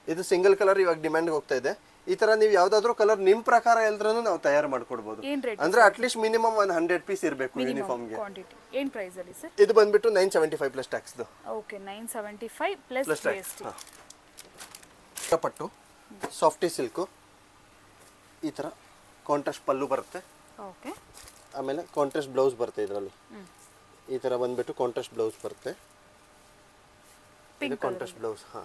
ಇದು ಸಿಂಗಲ್ ಕಲರ್ ಇವಾಗ ಡಿಮ್ಯಾಂಡ್ ಹೋಗ್ತಾ ಇದೆ. ಈ ತರ ನೀವು ಯಾವ್ದಾದ್ರು ಕಲರ್ ನಿಮ್ ಪ್ರಕಾರ ಎಲ್ದ್ರೂ ನಾವು ತಯಾರು ಮಾಡ್ಕೊಡ್ಬೋದು. ಅಂದ್ರೆ ಅಟ್ಲೀಸ್ಟ್ ಮಿನಿಮಮ್ 100 ಪೀಸ್ ಇರಬೇಕು ಯೂನಿಫಾರ್ಮ್ಗೆ. ಏನ್ ಪ್ರೈಸ್ ಅಲ್ಲಿ ಸರ್? ಇದು ಬಂದ್ಬಿಟ್ಟು 975 plus tax. Okay 975 plus GST. ಪಟ್ಟು ಸಾಫ್ಟಿ ಸಿಲ್ಕ್, ಈ ತರ ಕಾಂಟ್ರಾಸ್ಟ್ ಪಲ್ಲು ಬರುತ್ತೆ. ಓಕೆ ಆಮೇಲೆ ಕಾಂಟ್ರಾಸ್ಟ್ ಬ್ಲೌಸ್ ಬರುತ್ತೆ. ಇದರಲ್ಲಿ ಈ ತರ ಬಂದ್ಬಿಟ್ಟು ಕಾಂಟ್ರಾಸ್ಟ್ ಬ್ಲೌಸ್ ಬರುತ್ತೆ. ಇದು ಕಾಂಟ್ರಾಸ್ಟ್ ಬ್ಲೌಸ್. ಹಾ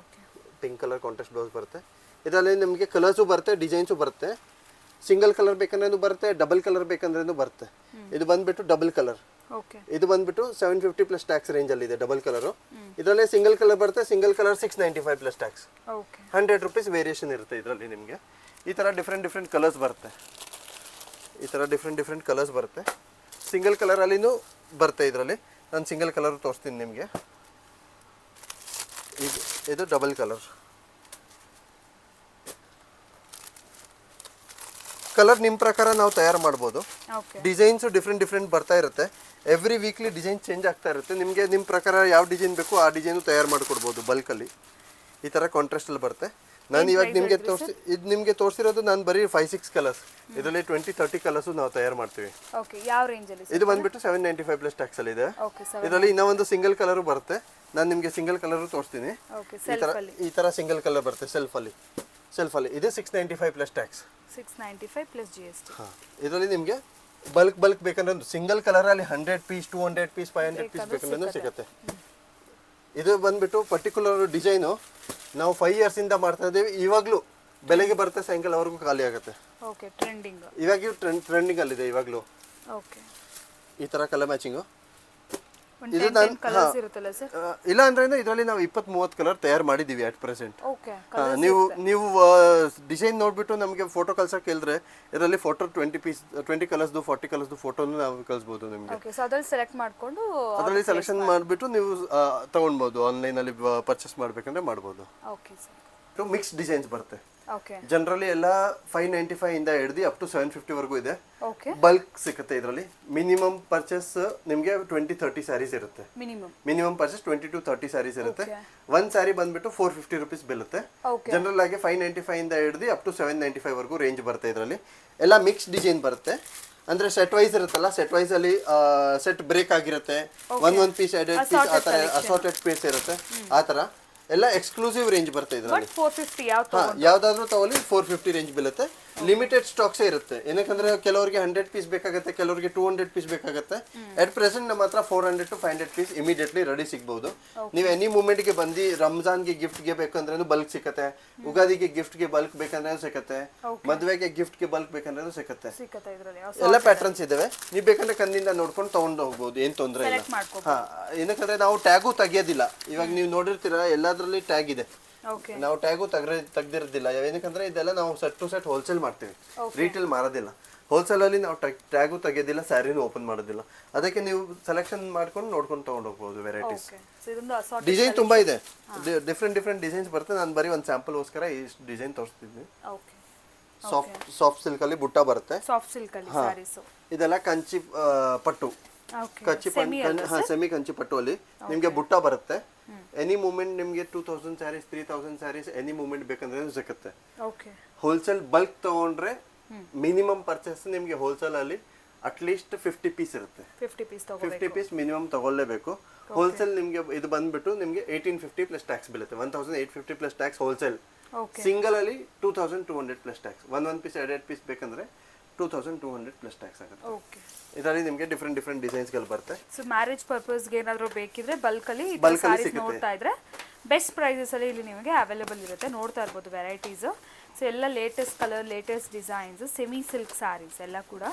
okay pink colour contrast blouse ಬರುತ್ತೆ. ಇದರಲ್ಲಿ ನಿಮಗೆ ಕಲರ್ಸು ಬರುತ್ತೆ, ಡಿಸೈನ್ಸು ಬರುತ್ತೆ. ಸಿಂಗಲ್ ಕಲರ್ ಬೇಕಂದ್ರೂ ಬರುತ್ತೆ, ಡಬಲ್ ಕಲರ್ ಬೇಕಂದ್ರೂ ಬರುತ್ತೆ. ಇದು ಬಂದ್ಬಿಟ್ಟು ಡಬಲ್ ಕಲರ್. ಇದು ಬಂದ್ಬಿಟ್ಟು 750 ಪ್ಲಸ್ ಟ್ಯಾಕ್ಸ್ ರೇಂಜ್ ಅಲ್ಲಿ ಇದೆ ಡಬಲ್ ಕಲರ್. ಇದರಲ್ಲಿ ಸಿಂಗಲ್ ಕಲರ್ ಬರುತ್ತೆ. Single colour 695 plus tax. 100 rupees variation ಇರುತ್ತೆ ಇದರಲ್ಲಿ ನಿಮಗೆ. ಈ ತರ ಡಿಫ್ರೆಂಟ್ ಕಲರ್ಸ್ ಬರುತ್ತೆ. ಈ ತರ ಡಿಫ್ರೆಂಟ್ ಕಲರ್ಸ್ ಬರುತ್ತೆ. ಸಿಂಗಲ್ ಕಲರ್ ಅಲ್ಲಿನೂ ಬರುತ್ತೆ. ಇದರಲ್ಲಿ ನಾನು ಸಿಂಗಲ್ ಕಲರ್ ತೋರಿಸ್ತೀನಿ ನಿಮಗೆ. ಇದು ಡಬಲ್ ಕಲರ್. ಕಲರ್ ನಿಮ್ಮ ಪ್ರಕಾರ ನಾವು ತಯಾರು ಮಾಡ್ಬೋದು. ಡಿಸೈನ್ಸ್ ಡಿಫ್ರೆಂಟ್ ಬರ್ತಾ ಇರುತ್ತೆ. ಎವ್ರಿ ವೀಕ್ಲಿ ಡಿಸೈನ್ ಚೇಂಜ್ ಆಗ್ತಾ ಇರುತ್ತೆ. ನಿಮಗೆ ನಿಮ್ಮ ಪ್ರಕಾರ ಯಾವ ಡಿಸೈನ್ ಬೇಕು ಆ ಡಿಸೈನು ತಯಾರು ಮಾಡಿಕೊಡ್ಬೋದು ಬಲ್ಕಲ್ಲಿ. ಈ ಥರ ಕಾಂಟ್ರಾಸ್ಟಲ್ಲಿ ಬರುತ್ತೆ. ನಾನು ಇವಾಗ ನಿಮಗೆ ತೋರಿಸಿರೋದು ನಾನು ಬರೀ 5-6 ಕಲರ್ಸ್. ಇದರಲ್ಲಿ 20-30 ಕಲರ್ಸು ನಾವು ತಯಾರು ಮಾಡ್ತೀವಿ. ಇದು ಬಂದ್ಬಿಟ್ಟು 795 ಪ್ಲಸ್ ಟ್ಯಾಕ್ಸ್ ಅಲ್ಲಿ ಇದೆ. ಇದರಲ್ಲಿ ಇನ್ನೂ ಒಂದು ಸಿಂಗಲ್ ಕಲರು ಬರುತ್ತೆ. ನಾನು ನಿಮಗೆ ಸಿಂಗಲ್ ಕಲರು ತೋರಿಸ್ತೀನಿ. ಈ ಥರ ಸಿಂಗಲ್ ಕಲರ್ ಬರುತ್ತೆ ಸೆಲ್ಫಲ್ಲಿ. ಇದು 695 ಪ್ಲಸ್ ಟ್ಯಾಕ್ಸ್. 695 plus GST. ಇದರಲ್ಲಿ ನಿಮಗೆ ಬಲ್ಕ್ ಬೇಕಂದ್ರೆ ಒಂದು ಸಿಂಗಲ್ ಕಲರ್ ಅಲ್ಲಿ 100 ಪೀಸ್, 200 ಪೀಸ್, 500 ಪೀಸ್ ಬೇಕಂದ್ರೆ ಸಿಗುತ್ತೆ. ಇದು ಬಂದ್ಬಿಟ್ಟು ಪರ್ಟಿಕ್ಯುಲರ್ ಡಿಸೈನು ನಾವು 5 ಇಯರ್ಸ್ ಇಂದ ಮಾಡ್ತಾ ಇದ್ದೀವಿ. ಇವಾಗಲೂ ಬೆಳಗ್ಗೆ ಬರುತ್ತೆ, ಸಾಯಂಕಾಲವರೆಗೂ ಖಾಲಿ ಆಗುತ್ತೆ. ಇವಾಗ ಟ್ರೆಂಡಿಂಗ್ ಅಲ್ಲಿದೆ ಇವಾಗಲೂ. ಈ ತರ ಕಲರ್ ಮ್ಯಾಚಿಂಗು. ಇದು ಇಲ್ಲ ಅಂದ್ರೆ ಇದರಲ್ಲಿ ನಾವು 20-30 ಕಲರ್ ತಯಾರು ಮಾಡಿದೀವಿ ಅಟ್ ಪ್ರೆಸೆಂಟ್. ನೀವು ಡಿಸೈನ್ ನೋಡ್ಬಿಟ್ಟು ನಮಗೆ ಫೋಟೋ ಕಳ್ಸಕ್ ಹೇಳಿದ್ರೆ ಇದರಲ್ಲಿ ಫೋಟೋ 20 ಕಲರ್ಸ್ದು 40 ಕಲರ್ಸ್ದು ಫೋಟೋನು ನಾವು ಕಳಿಸಬಹುದು ನಿಮಗೆ. ಅದರಲ್ಲಿ ಸೆಲೆಕ್ಷನ್ ಮಾಡಿಬಿಟ್ಟು ನೀವು ತಗೊಳ್ಬಹುದು. ಆನ್ಲೈನ್ ಅಲ್ಲಿ ಪರ್ಚೇಸ್ ಮಾಡ್ಬೇಕಂದ್ರೆ ಮಾಡಬಹುದು. ಮಿಕ್ಸ್ ಡಿಸೈನ್ಸ್ ಬರುತ್ತೆ. ಜನರಲಿ ಎಲ್ಲ 595 ಇಂದ ಹಿಡಿದು ಅಪ್ ಟು 750 ವರೆಗೂ ಇದೆ. ಬಲ್ಕ್ ಸಿಗುತ್ತೆ ಇದರಲ್ಲಿ. ಮಿನಿಮಮ್ ಪರ್ಚೇಸ್ ನಿಮಗೆ 20-30 ಸ್ಯಾರೀಸ್ ಇರುತ್ತೆ. ಮಿನಿಮಮ್ ಪರ್ಚೇಸ್ 20-30 ಸ್ಯಾರೀಸ್ ಇರುತ್ತೆ. ಒಂದ್ ಸ್ಯಾರಿ ಬಂದ್ಬಿಟ್ಟು 450 ರುಪೀಸ್ ಬೀಳುತ್ತೆ. ಜನರಲ್ ಆಗಿ 595 ಇಂದ ಹಿಡಿದು ಅಪ್ ಟು 795 ವರೆಗೂ ರೇಂಜ್ ಬರುತ್ತೆ. ಇದರಲ್ಲಿ ಎಲ್ಲ ಮಿಕ್ಸ್ ಡಿಸೈನ್ ಬರುತ್ತೆ. ಅಂದ್ರೆ ಸೆಟ್ ವೈಸ್ ಇರುತ್ತಲ್ಲ, ಸೆಟ್ ವೈಸ್ ಅಲ್ಲಿ ಸೆಟ್ ಬ್ರೇಕ್ ಆಗಿರುತ್ತೆ. ಒಂದ್ ಪೀಸ್, 2 ಪೀಸ್, ಆ ತರ ಅಸಾರ್ಟೆಡ್ ಪೀಸ್ ಇರುತ್ತೆ. ಆ ತರ ಎಲ್ಲ ಎಕ್ಸ್ಕ್ಲೂಸಿವ್ ರೇಂಜ್ ಬರುತ್ತೆ ಇದರಲ್ಲಿ. ಯಾವ್ದಾದ್ರು ತಗೊಳ್ಳಿ 450 ರೇಂಜ್ ಬೀಳುತ್ತೆ. ಲಿಮಿಟೆಡ್ ಸ್ಟಾಕ್ಸೇ ಇರುತ್ತೆ. ಏನಕ್ಕಂದ್ರೆ ಕೆಲವರಿಗೆ 100 ಪೀಸ್ ಬೇಕಾಗುತ್ತೆ, ಕೆಲವರಿಗೆ 200 ಪೀಸ್ ಬೇಕಾಗುತ್ತೆ. ಅಟ್ ಪ್ರೆಸೆಂಟ್ ನಮ್ಮ ಹತ್ರ 400-500 ಪೀಸ್ ಇಮಿಡಿಯೇಟ್ಲಿ ರೆಡಿ ಸಿಗ್ಬಹುದು. ನೀವು ಎನಿ ಮೂಮೆಂಟ್ಗೆ ಬಂದು ರಂಜಾನ್ಗೆ ಗಿಫ್ಟ್ಗೆ ಬೇಕಂದ್ರೂ ಬಲ್ಕ್ ಸಿಗುತ್ತೆ, ಉಗಾದಿಗೆ ಗಿಫ್ಟ್ಗೆ ಬಲ್ಕ್ ಬೇಕಂದ್ರೆ ಸಿಗುತ್ತೆ, ಮದುವೆಗೆ ಗಿಫ್ಟ್ಗೆ ಬಲ್ಕ್ ಬೇಕಂದ್ರೆ ಸಿಗುತ್ತೆ. ಎಲ್ಲ ಪ್ಯಾಟರ್ನ್ಸ್ ಇದಾವೆ. ನೀವು ಬೇಕಂದ್ರೆ ಕಣ್ಣಿಂದ ನೋಡ್ಕೊಂಡು ತಗೊಂಡು ಹೋಗ್ಬೋದು, ಏನ್ ತೊಂದರೆ ಇಲ್ಲ. ಏನಕ್ಕಂದ್ರೆ ನಾವು ಟ್ಯಾಗು ತೆಗಿಯೋದಿಲ್ಲ. ಇವಾಗ ನೀವು ನೋಡಿರ್ತೀರಾ ಎಲ್ಲದ್ರಲ್ಲಿ ಟ್ಯಾಗ್ ಇದೆ. ನಾವು ಟ್ಯಾಗು ತೆಗ್ದಿರೋದಿಲ್ಲ. ಏನಕ್ಕಂದ್ರೆ ಇದೆಲ್ಲ ನಾವು ಸೆಟ್ ಟು ಸೆಟ್ ಹೋಲ್ಸೇಲ್ ಮಾಡ್ತೀವಿ, ರೀಟೇಲ್ ಮಾರೋದಿಲ್ಲ. ಹೋಲ್ಸೇಲ್ ಅಲ್ಲಿ ನಾವು ಟ್ಯಾಗು ತೆಗೆಯೋದಿಲ್ಲ, ಸ್ಯಾರಿನೂ ಓಪನ್ ಮಾಡೋದಿಲ್ಲ. ಅದಕ್ಕೆ ನೀವು ಸೆಲೆಕ್ಷನ್ ಮಾಡ್ಕೊಂಡು ನೋಡ್ಕೊಂಡು ತಗೊಂಡು ಹೋಗ್ಬೋದು. ವೆರೈಟೀಸ್ ಡಿಸೈನ್ ತುಂಬಾ ಇದೆ. ಡಿಫ್ರೆಂಟ್ ಡಿಸೈನ್ಸ್ ಬರುತ್ತೆ. ನಾನು ಬರೀ ಒಂದು ಸ್ಯಾಂಪಲ್ಗೋಸ್ಕರ ಈ ಡಿಸೈನ್ ತೋರಿಸ್ತಿದ್ದೀನಿ. ಸಾಫ್ಟ್ ಸಿಲ್ಕ್ ಅಲ್ಲಿ ಬುಟ್ಟ ಬರುತ್ತೆ. ಇದೆಲ್ಲ ಕಂಚಿ ಪಟ್ಟು, ಸೆಮಿ ಕಂಚಿ ಪಟ್ಟು ಅಲ್ಲಿ ನಿಮ್ಗೆ ಬುಟ್ಟ ಬರುತ್ತೆ. ಎನಿ ಮೂಮೆಂಟ್ ನಿಮ್ಗೆ 2000 ಸ್ಯಾರೀಸ್, 3000 ಸ್ಯಾರೀಸ್ ಎನಿ ಮೂಮೆಂಟ್ ಬೇಕಂದ್ರೆ ಸಿಗುತ್ತೆ. ಹೋಲ್ಸೇಲ್ ಬಲ್ಕ್ ತಗೊಂಡ್ರೆ ಮಿನಿಮಮ್ ಪರ್ಚೇಸ್ ನಿಮ್ಗೆ ಹೋಲ್ಸೇಲ್ ಅಲ್ಲಿ ಅಟ್ಲೀಸ್ಟ್ 50 ಪೀಸ್ ಇರುತ್ತೆ. 50 ಪೀಸ್ ಮಿನಿಮಮ್ ತಗೊಳ್ಳೇಬೇಕು. ಹೋಲ್ಸೇಲ್ ನಿಮ್ಗೆ ಇದು ಬಂದ್ಬಿಟ್ಟು ನಿಮ್ಗೆ 1850 ಪ್ಲಸ್ ಟ್ಯಾಕ್ಸ್ ಬೀಳುತ್ತೆ. 1850 ಪ್ಲಸ್ ಟ್ಯಾಕ್ಸ್ ಹೋಲ್ಸೇಲ್. ಸಿಂಗಲ್ ಅಲ್ಲಿ 2200 ಪ್ಲಸ್ ಟ್ಯಾಕ್ಸ್. ಒಂದ್ ಪೀಸ್ 2 ಪೀಸ್ ಬೇಕಂದ್ರೆ 2200 ಪ್ಲಸ್ ಟ್ಯಾಕ್ಸ್ ಆಗುತ್ತೆ. ಇದರಲ್ಲಿ ನಿಮಗೆ ಡಿಫ್ರೆಂಟ್ ಡಿಸೈನ್ಸ್ ಗಳು ಬರುತ್ತೆ. ಸೊ ಮ್ಯಾರೇಜ್ ಪರ್ಪಸ್ ಗೆ ಏನಾದರೂ ಬೇಕಿದ್ರೆ ಬಲ್ಕ್ ಅಲ್ಲಿ ಸಾರೀಸ್ ನೋಡ್ತಾ ಇದ್ರೆ ಬೆಸ್ಟ್ ಪ್ರೈಸಸ್ ಅಲ್ಲಿ ಇಲ್ಲಿ ನಿಮಗೆ ಅವೈಲೇಬಲ್ ಇರುತ್ತೆ. ನೋಡ್ತಾ ಇರಬಹುದು ವೆರೈಟೀಸ್. ಸೊ ಎಲ್ಲ latest colour latest designs semi silk sarees ಎಲ್ಲ ಕೂಡ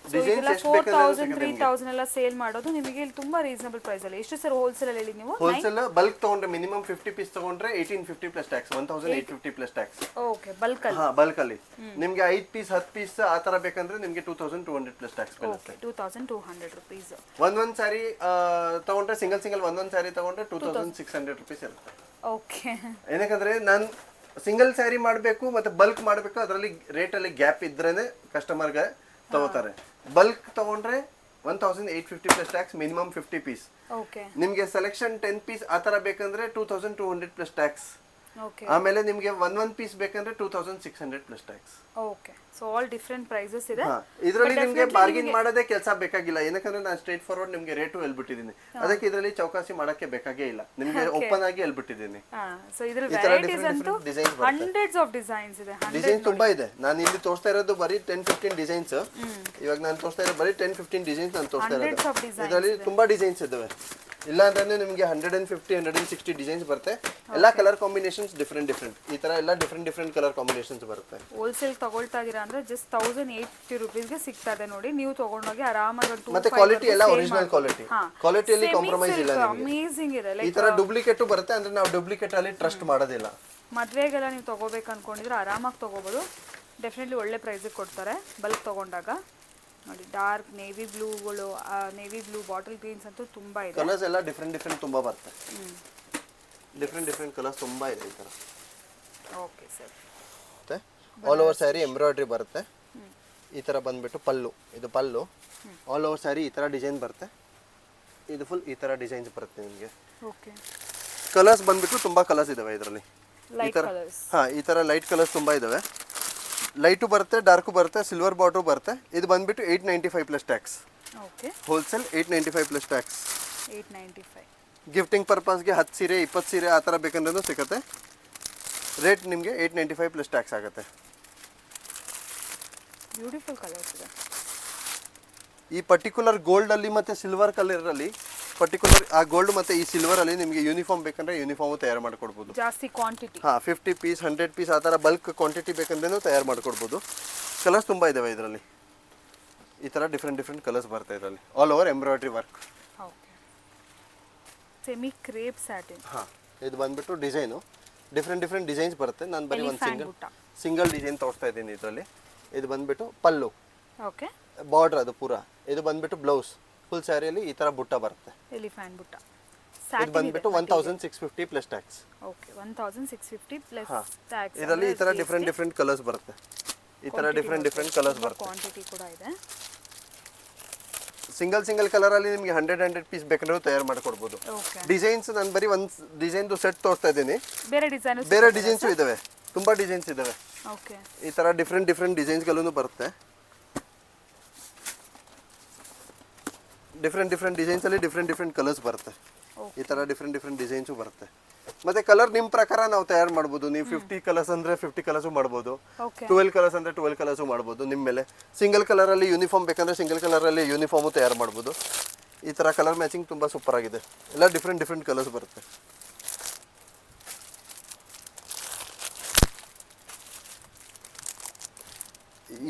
ಡಿಸೈನ್ಸ್ ಎಷ್ಟು 4000 3000 ಎಲ್ಲ ಸೇಲ್ ಮಾಡೋದು ನಿಮಗೆ ಇಲ್ಲಿ ತುಂಬಾ ರೀಸನಬಲ್ ಪ್ರೈಸ್ ಅಲ್ಲಿ. ಎಷ್ಟು ಸರ್ ಹೋಲ್ಸೇಲ್ ಅಲ್ಲಿ ಹೇಳಿ ನೀವು? ಹೋಲ್ಸೇಲ್ ಬಲ್ಕ್ ತಗೊಂಡ್ರೆ ಮಿನಿಮಮ್ 50 ಪೀಸ್ ತಗೊಂಡ್ರೆ 1850 plus tax 1850 plus tax. Okay bulk ಅಲ್ಲಿ. ಹಾ ಬಲ್ಕ್ ಅಲ್ಲಿ ನಿಮಗೆ 5 ಪೀಸ್ 10 ಪೀಸ್ ಆ ತರ ಬೇಕಂದ್ರೆ ನಿಮಗೆ 2200 ಪ್ಲಸ್ ಟ್ಯಾಕ್ಸ್ ಬರುತ್ತೆ. 2200 ರೂಪೀಸ್. ಒಂದೊಂದು ಸಾರಿ ತಗೊಂಡ್ರೆ ಸಿಂಗಲ್ ಒಂದೊಂದು ಸಾರಿ ತಗೊಂಡ್ರೆ 2600 ರೂಪೀಸ್ ಇರುತ್ತೆ. ಓಕೆ. ಏನಕಂದ್ರೆ ನಾನು ಸಿಂಗಲ್ ಸ್ಯಾರಿ ಮಾಡಬೇಕು ಮತ್ತೆ ಬಲ್ಕ್ ಮಾಡಬೇಕು, ಅದರಲ್ಲಿ ರೇಟ್ ಅಲ್ಲಿ ಗ್ಯಾಪ್ ಇದ್ರೇನೆ ಕಸ್ಟಮರ್ಗೆ ತಗೋತಾರೆ. ಬಲ್ಕ್ ತಗೊಂಡ್ರೆ 1850 plus tax minimum 50 piece. Okay. ನಿಮಗೆ ಸೆಲೆಕ್ಷನ್ 10 ಪೀಸ್ ಆ ತರ ಬೇಕಂದ್ರೆ 2200 ಪ್ಲಸ್ ಟ್ಯಾಕ್ಸ್. ಓಕೆ. ಆಮೇಲೆ ನಿಮಗೆ ಒಂದ್ ಪೀಸ್ ಬೇಕಂದ್ರೆ 2600 plus tax. Okay. So all different prices ಇದೆ. ಇದರಲ್ಲಿ ನಿಮಗೆ ಬಾರ್ಗಿನ್ ಮಾಡೋದೇ ಕೆಲಸ ಬೇಕಾಗಿಲ್ಲ, ಏನಕಂದ್ರೆ ನಾನು ಸ್ಟ್ರೇಟ್ ಫಾರ್ವರ್ಡ್ ನಿಮಗೆ ರೇಟು ಹೇಳ್ಬಿಟ್ಟಿದ್ದೀನಿ. ಅದಕ್ಕೆ ಇದರಲ್ಲಿ ಚೌಕಾಸಿ ಮಾಡಕ್ಕೆ ಬೇಕಾಗೇ ಇಲ್ಲ, ನಿಮಗೆ ಓಪನ್ ಆಗಿ ಹೇಳ್ಬಿಟ್ಟಿದ್ದೀನಿ. ಸೊ ಇದರಲ್ಲಿ ವೆರೈಟೀಸ್ ಅಂತೂ ಹಂಡ್ರೆಡ್ಸ್ ಆಫ್ ಡಿಸೈನ್ಸ್ ಇದೆ. ಡಿಸೈನ್ ತುಂಬಾ ಇದೆ. ನಾನು ಇಲ್ಲಿ ತೋರಿಸ್ತಾ ಇರೋದು ಬರೀ 10-15 ಡಿಸೈನ್ಸ್. ಇವಾಗ ನಾನು ತೋರಿಸ್ತಾ ಇರೋದು ಬರೀ 10-15 ಡಿಸೈನ್ಸ್ ನಾನು ತೋರಿಸ್ತಾ ಇರೋದು. ಇದರಲ್ಲಿ ತುಂಬಾ ಡಿಸೈನ್ಸ್ ಇದಾವೆ. ಇಲ್ಲ ಅಂದ್ರೆ ನಿಮಗೆ 150-160 ಡಿಸೈನ್ಸ್ ಬರುತ್ತೆ. ಎಲ್ಲ ಕಲರ್ ಕಾಂಬಿನೇಷನ್ಸ್ ಡಿಫ್ರೆಂಟ್. ಈ ತರ ಎಲ್ಲ ಡಿಫ್ರೆಂಟ್ ಕಲರ್ ಕಾಂಬಿನೇಷನ್ಸ್ ಬರುತ್ತೆ. ಹೋಲ್ಸೇಲ್ ತಗೊಳ್ತಾ ಇದೀರಾ ಅಂದ್ರೆ ಜಸ್ಟ್ 1850 ರೂಪೀಸ್ಗೆ ಸಿಗ್ತಾ ಇದೆ ನೋಡಿ. ನೀವು ತಗೊಂಡೋಗಿ ಆರಾಮಾಗಿ ಮತ್ತೆ ಕ್ವಾಲಿಟಿ ಎಲ್ಲ ಒರಿಜಿನಲ್ ಕ್ವಾಲಿಟಿಯಲ್ಲಿ ಕಾಂಪ್ರಮೈಸ್ ಇಲ್ಲ. ಅಮೇಜಿಂಗ್ ಇದೆ. ಈ ತರ ಡೂಪ್ಲಿಕೇಟ್ ಬರುತ್ತೆ ಅಂದ್ರೆ ನಾವು ಡೂಪ್ಲಿಕೇಟ್ ಅಲ್ಲಿ ಟ್ರಸ್ಟ್ ಮಾಡೋದಿಲ್ಲ. ಮದ್ವೆಗೆಲ್ಲ ನೀವು ತಗೋಬೇಕು ಅನ್ಕೊಂಡಿದ್ರೆ ಆರಾಮಾಗಿ ತಗೋಬಹುದು. ಡೆಫಿನೆಟ್ಲಿ ಒಳ್ಳೆ ಪ್ರೈಸಿಗೆ ಕೊಡ್ತಾರೆ ಬಲ್ಕ್ ತಗೊಂಡಾಗ. ನೋಡಿ ಡಾರ್ಕ್ ನೇವಿ ಬ್ಲೂಗಳು, ನೇವಿ ಬ್ಲೂ, ಬಾಟಲ್ ಗ್ರೀನ್ಸ್ ಅಂತೂ ತುಂಬಾ ಇದೆ. ಕಲರ್ಸ್ ಎಲ್ಲ ಡಿಫ್ರೆಂಟ್ ತುಂಬಾ ಬರುತ್ತೆ. ಡಿಫ್ರೆಂಟ್ ಕಲರ್ಸ್ ತುಂಬಾ ಇದೆ ಈ ತರ. Okay sir. ಮತ್ತೆ ಆಲ್ ಓವರ್ ಸ್ಯಾರಿ ಎಂಬ್ರಾಯ್ಡ್ರಿ ಬರುತ್ತೆ. ಈ ತರ ಬಂದ್ಬಿಟ್ಟು ಪಲ್ಲು, ಇದು ಪಲ್ಲು. ಆಲ್ ಓವರ್ ಸ್ಯಾರಿ ಈ ತರ ಡಿಸೈನ್ ಬರುತ್ತೆ. ಇದು ಫುಲ್ ಈ ತರ ಡಿಸೈನ್ಸ್ ಬರುತ್ತೆ ನಿಮಗೆ. ಓಕೆ. ಕಲರ್ಸ್ ಬಂದ್ಬಿಟ್ಟು ತುಂಬಾ ಕಲರ್ಸ್ ಇದಾವೆ ಇದರಲ್ಲಿ. ಈ ತರ ಈ ತರ ಲೈಟ್ ಕಲರ್ಸ್ ತುಂಬಾ ಇದಾವೆ. ಲೈಟು ಬರುತ್ತೆ, ಡಾರ್ಕು ಬರುತ್ತೆ, ಸಿಲ್ವರ್ ಬಾರ್ಡರ್ ಬರುತ್ತೆ. ಇದು ಬಂದ್ಬಿಟ್ಟು 895 plus tax. Okay. Wholesale 895 plus tax. 895. Gifting ಪರ್ಪಸ್ಗೆ 10 ಸೀರೆ 20 ಸೀರೆ ಆ ಥರ ಬೇಕಂದ್ರೂ ಸಿಗುತ್ತೆ. ರೇಟ್ ನಿಮಗೆ 895 ಪ್ಲಸ್ ಟ್ಯಾಕ್ಸ್ ಆಗುತ್ತೆ. ಬ್ಯೂಟಿಫುಲ್ ಕಲರ್ಸ್ ಇದೆ. ಈ ಪರ್ಟಿಕ್ಯುಲರ್ ಗೋಲ್ಡಲ್ಲಿ ಮತ್ತು ಸಿಲ್ವರ್ ಕಲರಲ್ಲಿ ಪರ್ಟಿಕ್ಯುಲರ್ ಆ ಗೋಲ್ಡ್ ಮತ್ತು ಈ ಸಿಲ್ವರಲ್ಲಿ ನಿಮಗೆ ಯೂನಿಫಾರ್ಮ್ ಬೇಕಂದ್ರೆ ಯೂನಿಫಾರ್ಮು ತಯಾರು ಮಾಡಿಕೊಡ್ಬೋದು. ಜಾಸ್ತಿ ಕ್ವಾಂಟಿಟಿ. 50 ಪೀಸ್ 100 ಪೀಸ್ ಆ ಥರ ಬಲ್ಕ್ ಕ್ವಾಂಟಿಟಿ ಬೇಕಂದ್ರೂ ತಯಾರು ಮಾಡಿಕೊಡ್ಬೋದು. ಕಲರ್ಸ್ ತುಂಬ ಇದ್ದಾವೆ ಇದರಲ್ಲಿ. ಈ ಥರ ಡಿಫ್ರೆಂಟ್ ಕಲರ್ಸ್ ಬರುತ್ತೆ ಇದರಲ್ಲಿ. All over embroidery work. Okay. Semi crepe satin. ಇದು ಬಂದ್ಬಿಟ್ಟು ಡಿಸೈನು ಡಿಫ್ರೆಂಟ್ ಡಿಸೈನ್ಸ್ ಬರುತ್ತೆ. ನಾನು ಬರೀ ಒಂದು ಸಿಂಗಲ್ ಡಿಸೈನ್ ತೋರಿಸ್ತಾ ಇದ್ದೀನಿ ಇದರಲ್ಲಿ. ಇದು ಬಂದ್ಬಿಟ್ಟು ಪಲ್ಲು. ಓಕೆ. ಬಾರ್ಡರ್ ಅದು ಪೂರಾ. ಇದು ಬಂದ್ಬಿಟ್ಟು ಬ್ಲೌಸ್. ಫುಲ್ ಸ್ಯಾರಿಯಲ್ಲಿ ಈ ತರ ಬುಟ್ಟ ಬರುತ್ತೆ. ಎಲಿಫೆಂಟ್ ಬುಟ್ಟ. ಇದು ಬಂದ್ಬಿಟ್ಟು 1650 plus tax. Okay. 1650 plus tax. ಇದರಲ್ಲಿ ಈ ತರ ಡಿಫ್ರೆಂಟ್ ಕಲರ್ಸ್ ಬರುತ್ತೆ. ಈ ತರ ಡಿಫ್ರೆಂಟ್ ಕಲರ್ಸ್ ಬರುತ್ತೆ. ಕ್ವಾಂಟಿಟಿ ಕೂಡ ಇದೆ. ಸಿಂಗಲ್ ಕಲರ್ ಅಲ್ಲಿ ನಿಮಗೆ 100 ಪೀಸ್ ಬೇಕಂದ್ರೆ ತಯಾರು ಮಾಡಿಕೊಡ್ಬೋದು. ಡಿಸೈನ್ಸ್ ನಾನು ಬರೀ ಒಂದು ಡಿಸೈನ್ ಸೆಟ್ ತೋರಿಸ್ತಾ ಇದ್ದೀನಿ. ಬೇರೆ ಡಿಸೈನ್ಸ್ ಇದಾವೆ, ತುಂಬಾ ಡಿಸೈನ್ಸ್ ಇದಾವೆ. ಓಕೆ. ಈ ತರ ಡಿಫ್ರೆಂಟ್ ಡಿಸೈನ್ಸ್ಗಳೂ ಬರುತ್ತೆ. ಡಿಫ್ರೆಂಟ್ ಡಿಸೈನ್ಸ್ ಅಲ್ಲಿ ಡಿಫ್ರೆಂಟ್ ಕಲರ್ಸ್ ಬರುತ್ತೆ. ಈ ತರ ಡಿಫ್ರೆಂಟ್ ಡಿಸೈನ್ಸು ಬರುತ್ತೆ. ಮತ್ತೆ ಕಲರ್ ನಿಮ್ಮ ಪ್ರಕಾರ ನಾವು ತಯಾರು ಮಾಡ್ಬೋದು. ನೀವು 50 ಕಲರ್ಸ್ ಅಂದ್ರೆ 50 ಕಲರ್ಸು ಮಾಡ್ಬೋದು. 12 ಕಲರ್ಸ್ ಅಂದ್ರೆ 12 ಕಲರ್ಸು ಮಾಡ್ಬೋದು ನಿಮ್ಮ ಮೇಲೆ. ಸಿಂಗಲ್ ಕಲರ್ ಅಲ್ಲಿ ಯೂನಿಫಾರ್ಮ್ ಬೇಕಂದ್ರೆ ಸಿಂಗಲ್ ಕಲರ್ ಅಲ್ಲಿ ಯೂನಿಫಾರ್ಮು ತಯಾರು ಮಾಡ್ಬೋದು. ಈ ತರ ಕಲರ್ ಮ್ಯಾಚಿಂಗ್ ತುಂಬಾ ಸೂಪರ್ ಆಗಿದೆ. ಎಲ್ಲ ಡಿಫ್ರೆಂಟ್ ಕಲರ್ಸ್ ಬರುತ್ತೆ.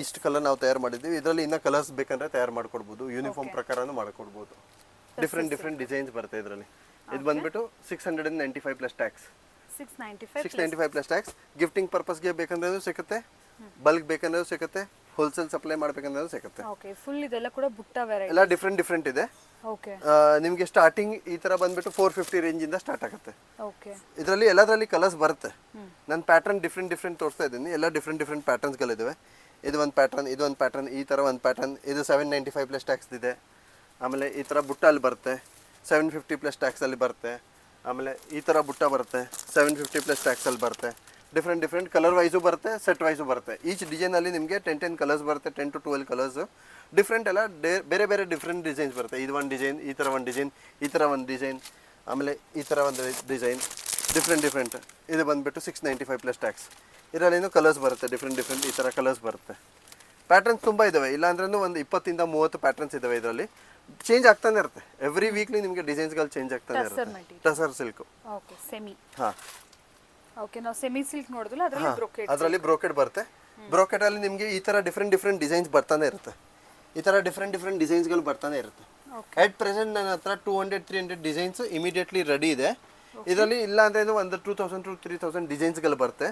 ಇಷ್ಟು ಕಲರ್ ನಾವು ತಯಾರು ಮಾಡಿದ್ದೀವಿ. ಇದರಲ್ಲಿ ಇನ್ನೂ ಕಲರ್ಸ್ ಬೇಕಂದ್ರೆ ತಯಾರು ಮಾಡ್ಕೊಡ್ಬೋದು. ಯೂನಿಫಾರ್ಮ್ ಪ್ರಕಾರನೂ ಮಾಡ್ಕೊಡ್ಬೋದು. ಡಿಫ್ರೆಂಟ್ ಡಿಸೈನ್ಸ್ ಬರುತ್ತೆ ಇದರಲ್ಲಿ. ಇದು ಬಂದ್ಬಿಟ್ಟು 695 plus tax. 695 plus tax. Gifting ಪರ್ಪಸ್ಗೆ ಬೇಕಂದ್ರೂ ಸಿಗುತ್ತೆ, ಬಲ್ಕ್ ಬೇಕಂದ್ರೂ ಸಿಗುತ್ತೆ, ಹೋಲ್ಸೇಲ್ ಸಪ್ಲೈ ಮಾಡ್ಬೇಕಂದ್ರೂ ಸಿಗುತ್ತೆ. ಓಕೆ. ಫುಲ್ ಇದೆಲ್ಲ ಕೂಡ ಬುಟ್ಟ ವೆರೈಟಿ. ಎಲ್ಲ ಡಿಫ್ರೆಂಟ್ ಇದೆ. ಓಕೆ. ನಿಮಗೆ ಸ್ಟಾರ್ಟಿಂಗ್ ಈ ತರ ಬಂದ್ಬಿಟ್ಟು 450 ರೇಂಜ್ ಇಂದ ಸ್ಟಾರ್ಟ್ ಆಗುತ್ತೆ. ಓಕೆ. ಇದರಲ್ಲಿ ಎಲ್ಲದರಲ್ಲಿ ಕಲರ್ಸ್ ಬರುತ್ತೆ. ನಾನು ಪ್ಯಾಟರ್ನ್ ಡಿಫ್ರೆಂಟ್ ತೋರಿಸ್ತಾ ಇದ್ದೀನಿ. ಎಲ್ಲ ಡಿಫ್ರೆಂಟ್ ಪ್ಯಾಟರ್ನ್ಸ್ಗಳಿದ್ದಾವೆ. ಇದು ಒಂದು ಪ್ಯಾಟರ್ನ್, ಇದು ಒಂದು ಪ್ಯಾಟರ್ನ್, ಈ ಥರ ಒಂದು ಪ್ಯಾಟರ್ನ್. ಇದು 795 ಪ್ಲಸ್ ಟ್ಯಾಕ್ಸ್ ಇದೆ. ಆಮೇಲೆ ಈ ಥರ ಬುಟ್ಟ ಅಲ್ಲಿ ಬರುತ್ತೆ 750 ಪ್ಲಸ್ ಟ್ಯಾಕ್ಸಲ್ಲಿ ಬರುತ್ತೆ. ಆಮೇಲೆ ಈ ಥರ ಬುಟ್ಟ ಬರುತ್ತೆ 750 ಪ್ಲಸ್ ಟ್ಯಾಕ್ಸಲ್ಲಿ ಬರುತ್ತೆ. ಡಿಫ್ರೆಂಟ್ ಕಲರ್ ವೈಸು ಬರುತ್ತೆ, ಸೆಟ್ ವೈಸು ಬರುತ್ತೆ. ಈಚ್ ಡಿಸೈನಲ್ಲಿ ನಿಮಗೆ 10 ಕಲರ್ಸ್ ಬರುತ್ತೆ. 10 to 12 ಕಲರ್ಸು ಡಿಫ್ರೆಂಟ್. ಎಲ್ಲ ಬೇರೆ ಡಿಫ್ರೆಂಟ್ ಡಿಸೈನ್ಸ್ ಬರುತ್ತೆ. ಇದು ಒಂದು ಡಿಸೈನ್, ಈ ಥರ ಒಂದು ಡಿಸೈನ್, ಈ ಥರ ಒಂದು ಡಿಸೈನ್, ಆಮೇಲೆ ಈ ಥರ ಒಂದು ಡಿಸೈನ್. ಡಿಫ್ರೆಂಟ್. ಇದು ಬಂದುಬಿಟ್ಟು 695 ಪ್ಲಸ್ ಟ್ಯಾಕ್ಸ್. ಇದರಲ್ಲೇನು ಕಲರ್ಸ್ ಬರುತ್ತೆ. ಡಿಫ್ರೆಂಟ್ ಈ ಥರ ಕಲರ್ಸ್ ಬರುತ್ತೆ. ಪ್ಯಾಟರ್ನ್ಸ್ ತುಂಬ ಇದ್ದಾವೆ. ಇಲ್ಲ ಅಂದ್ರೂ ಒಂದು 20-30 ಪ್ಯಾಟರ್ನ್ಸ್ ಇದ್ದಾವೆ. ಇದರಲ್ಲಿ ಚೇಂಜ್ ಆಗ್ತಾನೆ ಇರುತ್ತೆ. ಎವ್ರಿ ವೀಕ್ಲಿ ನಿಮಗೆ ಡಿಸೈನ್ಸ್ಗಳು ಚೇಂಜ್ ಆಗ್ತಾನೆ ಇರುತ್ತೆ. ಟಸರ್ ಸಿಲ್ಕು. ಓಕೆ. ಸೆಮಿ. ಹಾಂ. ಓಕೆ ನಾವು ಸೆಮಿ ಸಿಲ್ಕ್ ನೋಡಿದ್ವಲ್ಲ ಅದರಲ್ಲಿ ಬ್ರೊಕೆಟ್ ಅದರಲ್ಲಿ ಬ್ರೋಕೆಡ್ ಬರುತ್ತೆ. ಬ್ರೋಕೆಡ್ ಅಲ್ಲಿ ನಿಮಗೆ ಈ ತರ ಡಿಫ್ರೆಂಟ್ ಡಿಸೈನ್ಸ್ ಬರ್ತಾನೆ ಇರುತ್ತೆ. ಈ ತರ ಡಿಫ್ರೆಂಟ್ ಡಿಸೈನ್ಸ್ಗಳು ಬರ್ತಾನೆ ಇರುತ್ತೆ. ಎಟ್ ಪ್ರೆಸೆಂಟ್ ನನ್ನ ಹತ್ರ 200-300 ಡಿಸೈನ್ಸ್ ಇಮಿಡಿಯೇಟ್ಲಿ ರೆಡಿ ಇದೆ. ಇದರಲ್ಲಿ ಇಲ್ಲ ಅಂದ್ರೆ ಒಂದು 2000 to 3000 ಡಿಸೈನ್ಸ್ಗಳು ಬರುತ್ತೆ.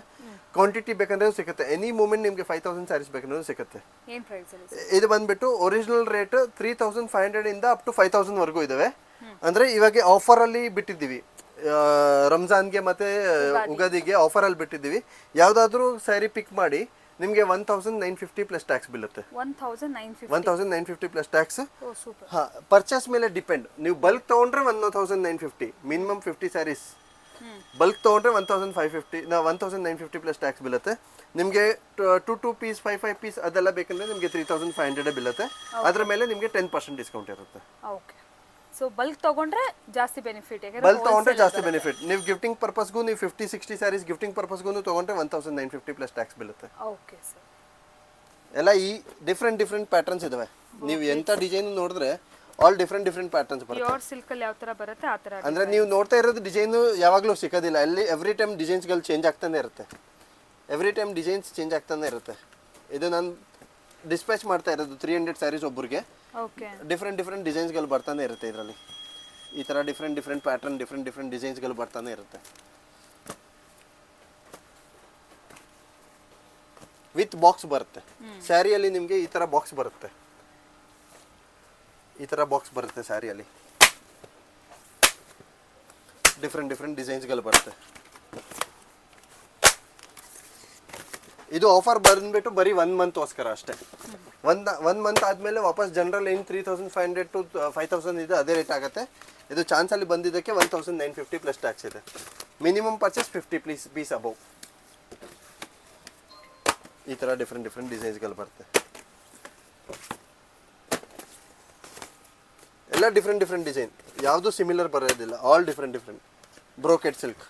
ಕ್ವಾಂಟಿಟಿ ಬೇಕಂದ್ರೆ ಸಿಗುತ್ತೆ. ಎನಿ ಮೂಮೆಂಟ್ ನಿಮಗೆ 5000 ಸ್ಯಾರೀಸ್ ಬೇಕಂದ್ರೆ ಸಿಗುತ್ತೆ. ಏನು ಪ್ರೈಸ್ ಅಲ್ಲಿ ಇದು ಬಂದ್ಬಿಟ್ಟು ಒರಿಜಿನಲ್ ರೇಟ್ 3500 ಇಂದ ಅಪ್ ಟು 5000 ವರೆಗೂ ಇದಾವೆ. ಅಂದ್ರೆ ಇವಾಗ ಆಫರ್ ಅಲ್ಲಿ ಬಿಟ್ಟಿದ್ದೀವಿ, ರಂಜಾನ್ಗೆ ಮತ್ತೆ ಉಗಾದಿಗೆ ಆಫರ್ ಅಲ್ಲಿ ಬಿಟ್ಟಿದ್ದೀವಿ. ಯಾವ್ದಾದ್ರು ಸ್ಯಾರಿ ಪಿಕ್ ಮಾಡಿ ನಿಮಗೆ 1950 ಪ್ಲಸ್ ಟ್ಯಾಕ್ಸ್ ಬೀಳುತ್ತೆ. 1950 ಪ್ಲಸ್ ಟ್ಯಾಕ್ಸ್. ಹಾ, ಪರ್ಚೇಸ್ ಮೇಲೆ ಡಿಪೆಂಡ್. ನೀವು ಬಲ್ಕ್ ತಗೊಂಡ್ರೆ 1950, ಮಿನಿಮಮ್ 50 ಸ್ಯಾರೀಸ್ ಬಲ್ಕ್ ತಗೊಂಡ್ರೆ 1550, 1950 ಪ್ಲಸ್ ಟ್ಯಾಕ್ಸ್ ಬೀಳುತ್ತೆ. ನಿಮಗೆ 2 ಪೀಸ್ 5 ಪೀಸ್ ಅದೆಲ್ಲ ಬೇಕಂದ್ರೆ ನಿಮಗೆ 3500 ಬೀಳುತ್ತೆ. ಅದ್ರ ಮೇಲೆ ನಿಮಗೆ 10% ಡಿಸ್ಕೌಂಟ್ ಇರುತ್ತೆ. ಓಕೆ, ಸೊ ಬಲ್ಕ್ ತಗೊಂಡ್ರೆ ಜಾಸ್ತಿ ಬೆನಿಫಿಟ್. ಬಲ್ಕ್ ತಗೊಂಡ್ರೆ ಜಾಸ್ತಿ ಬೆನಿಫಿಟ್. ನೀವು ಗಿಫ್ಟಿಂಗ್ ಪರ್ಪಸ್ಗೂ ನೀವು 50-60 ಸ್ಯಾರೀಸ್ ಗಿಫ್ಟಿಂಗ್ ಪರ್ಪಸ್ಗೂ ತಗೊಂಡ್ರೆ 1950 ಪ್ಲಸ್ ಟ್ಯಾಕ್ಸ್ ಬೀಳುತ್ತೆ. Okay sir. ಎಲ್ಲ ಈ ಡಿಫ್ರೆಂಟ್ ಪ್ಯಾಟರ್ನ್ಸ್ ಇದಾವೆ. ನೀವು ಎಂತ ಡಿಸೈನ್ ನೋಡಿದ್ರೆ ಆಲ್ ಡಿಫ್ರೆಂಟ್ ಪ್ಯಾಟರ್ನ್ಸ್ ಬರುತ್ತೆ. ಪ್ಯೂರ್ ಸಿಲ್ಕ್ ಅಲ್ಲಿ ಯಾವ ತರ ಬರುತ್ತೆ ಆ ತರ. ಅಂದ್ರೆ ನೀವು ನೋಡ್ತಾ ಇರೋದು ಡಿಸೈನ್ ಯಾವಾಗಲೂ ಸಿಗೋದಿಲ್ಲ. ಅಲ್ಲಿ ಎವ್ರಿ ಟೈಮ್ ಡಿಸೈನ್ಸ್ಗಳು ಚೇಂಜ್ ಆಗ್ತಾನೆ ಇರುತ್ತೆ. ಇದು ನಾನು ಡಿಸ್ಪ್ಯಾಚ್ ಮಾಡ್ತಾ ಇರೋದು 300 ಸ್ಯಾರೀಸ್ ಒಬ್ಬರಿಗೆ. ಓಕೆ, ಡಿಫ್ರೆಂಟ್ ಡಿಸೈನ್ಸ್ಗಳು ಬರ್ತಾನೆ ಇರುತ್ತೆ ಇದರಲ್ಲಿ. ಈ ಥರ ಡಿಫ್ರೆಂಟ್ ಪ್ಯಾಟರ್ನ್ ಡಿಫ್ರೆಂಟ್ ಡಿಸೈನ್ಸ್ಗಳು ಬರ್ತಾನೆ ಇರುತ್ತೆ. ವಿತ್ ಬಾಕ್ಸ್ ಬರುತ್ತೆ. ಸ್ಯಾರಿಯಲ್ಲಿ ನಿಮಗೆ ಈ ಥರ ಬಾಕ್ಸ್ ಬರುತ್ತೆ. ಸ್ಯಾರಿಯಲ್ಲಿ ಡಿಫ್ರೆಂಟ್ ಡಿಸೈನ್ಸ್ಗಳು ಬರುತ್ತೆ. ಇದು ಆಫರ್ ಬಂದ್ಬಿಟ್ಟು ಬರೀ 1 ಮಂತ್ಗೋಸ್ಕರ ಅಷ್ಟೇ. ಒನ್ ಮಂತ್ ಆದಮೇಲೆ ವಾಪಸ್ ಜನರಲ್ ಏನು 3500 to 5000 ಇದೆ ಅದೇ ರೇಟ್ ಆಗುತ್ತೆ. ಇದು ಚಾನ್ಸಲ್ಲಿ ಬಂದಿದ್ದಕ್ಕೆ 1950 ಪ್ಲಸ್ ಟ್ಯಾಕ್ಸ್ ಇದೆ. Minimum purchase 50 piece above. ಈ ಥರ ಡಿಫ್ರೆಂಟ್ ಡಿಸೈನ್ಸ್ಗಳು ಬರುತ್ತೆ. ಎಲ್ಲ ಡಿಫ್ರೆಂಟ್ ಡಿಸೈನ್, ಯಾವುದು ಸಿಮಿಲರ್ ಬರೋದಿಲ್ಲ. All different brocade silk.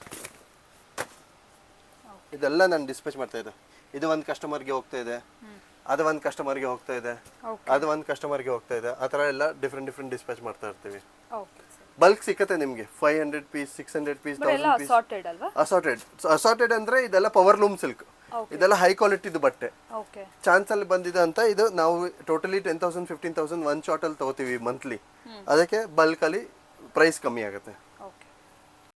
ಇದೆಲ್ಲ ನಾನು ಡಿಸ್ಪ್ಯಾಚ್ ಮಾಡ್ತಾ ಇದ್ದೆ. ಇದು ಒಂದು ಕಸ್ಟಮರ್ಗೆ ಹೋಗ್ತಾ ಇದೆ, ಅದು ಒಂದು ಕಸ್ಟಮರ್ಗೆ ಹೋಗ್ತಾ ಇದೆ, ಅದು ಒಂದು ಕಸ್ಟಮರ್ಗೆ ಹೋಗ್ತಾ ಇದೆ. ಆ ಥರ ಎಲ್ಲ ಡಿಫ್ರೆಂಟ್ ಡಿಸ್ಪ್ಯಾಚ್ ಮಾಡ್ತಾ ಇರ್ತೀವಿ. ಬಲ್ಕ್ ಸಿಕ್ಕತ್ತೆ ನಿಮಗೆ 500 ಪೀಸ್ 600 ಪೀಸ್ 1000 ಪೀಸ್. ಅಸಾರ್ಟೆಡ್ ಅಂದ್ರೆ ಇದೆಲ್ಲ ಪವರ್ ಲೂಮ್ ಸಿಲ್ಕ್. ಇದೆಲ್ಲ ಹೈ ಕ್ವಾಲಿಟಿದು ಬಟ್ಟೆ. ಚಾನ್ಸ್ ಅಲ್ಲಿ ಬಂದಿದೆ ಅಂತ ಇದು ನಾವು ಟೋಟಲಿ 10,000 15,000 ಒನ್ ಶಾಟ್ ಅಲ್ಲಿ ತಗೋತೀವಿ ಮಂತ್ಲಿ. ಅದಕ್ಕೆ ಬಲ್ಕ್ ಅಲ್ಲಿ ಪ್ರೈಸ್ ಕಮ್ಮಿ ಆಗುತ್ತೆ.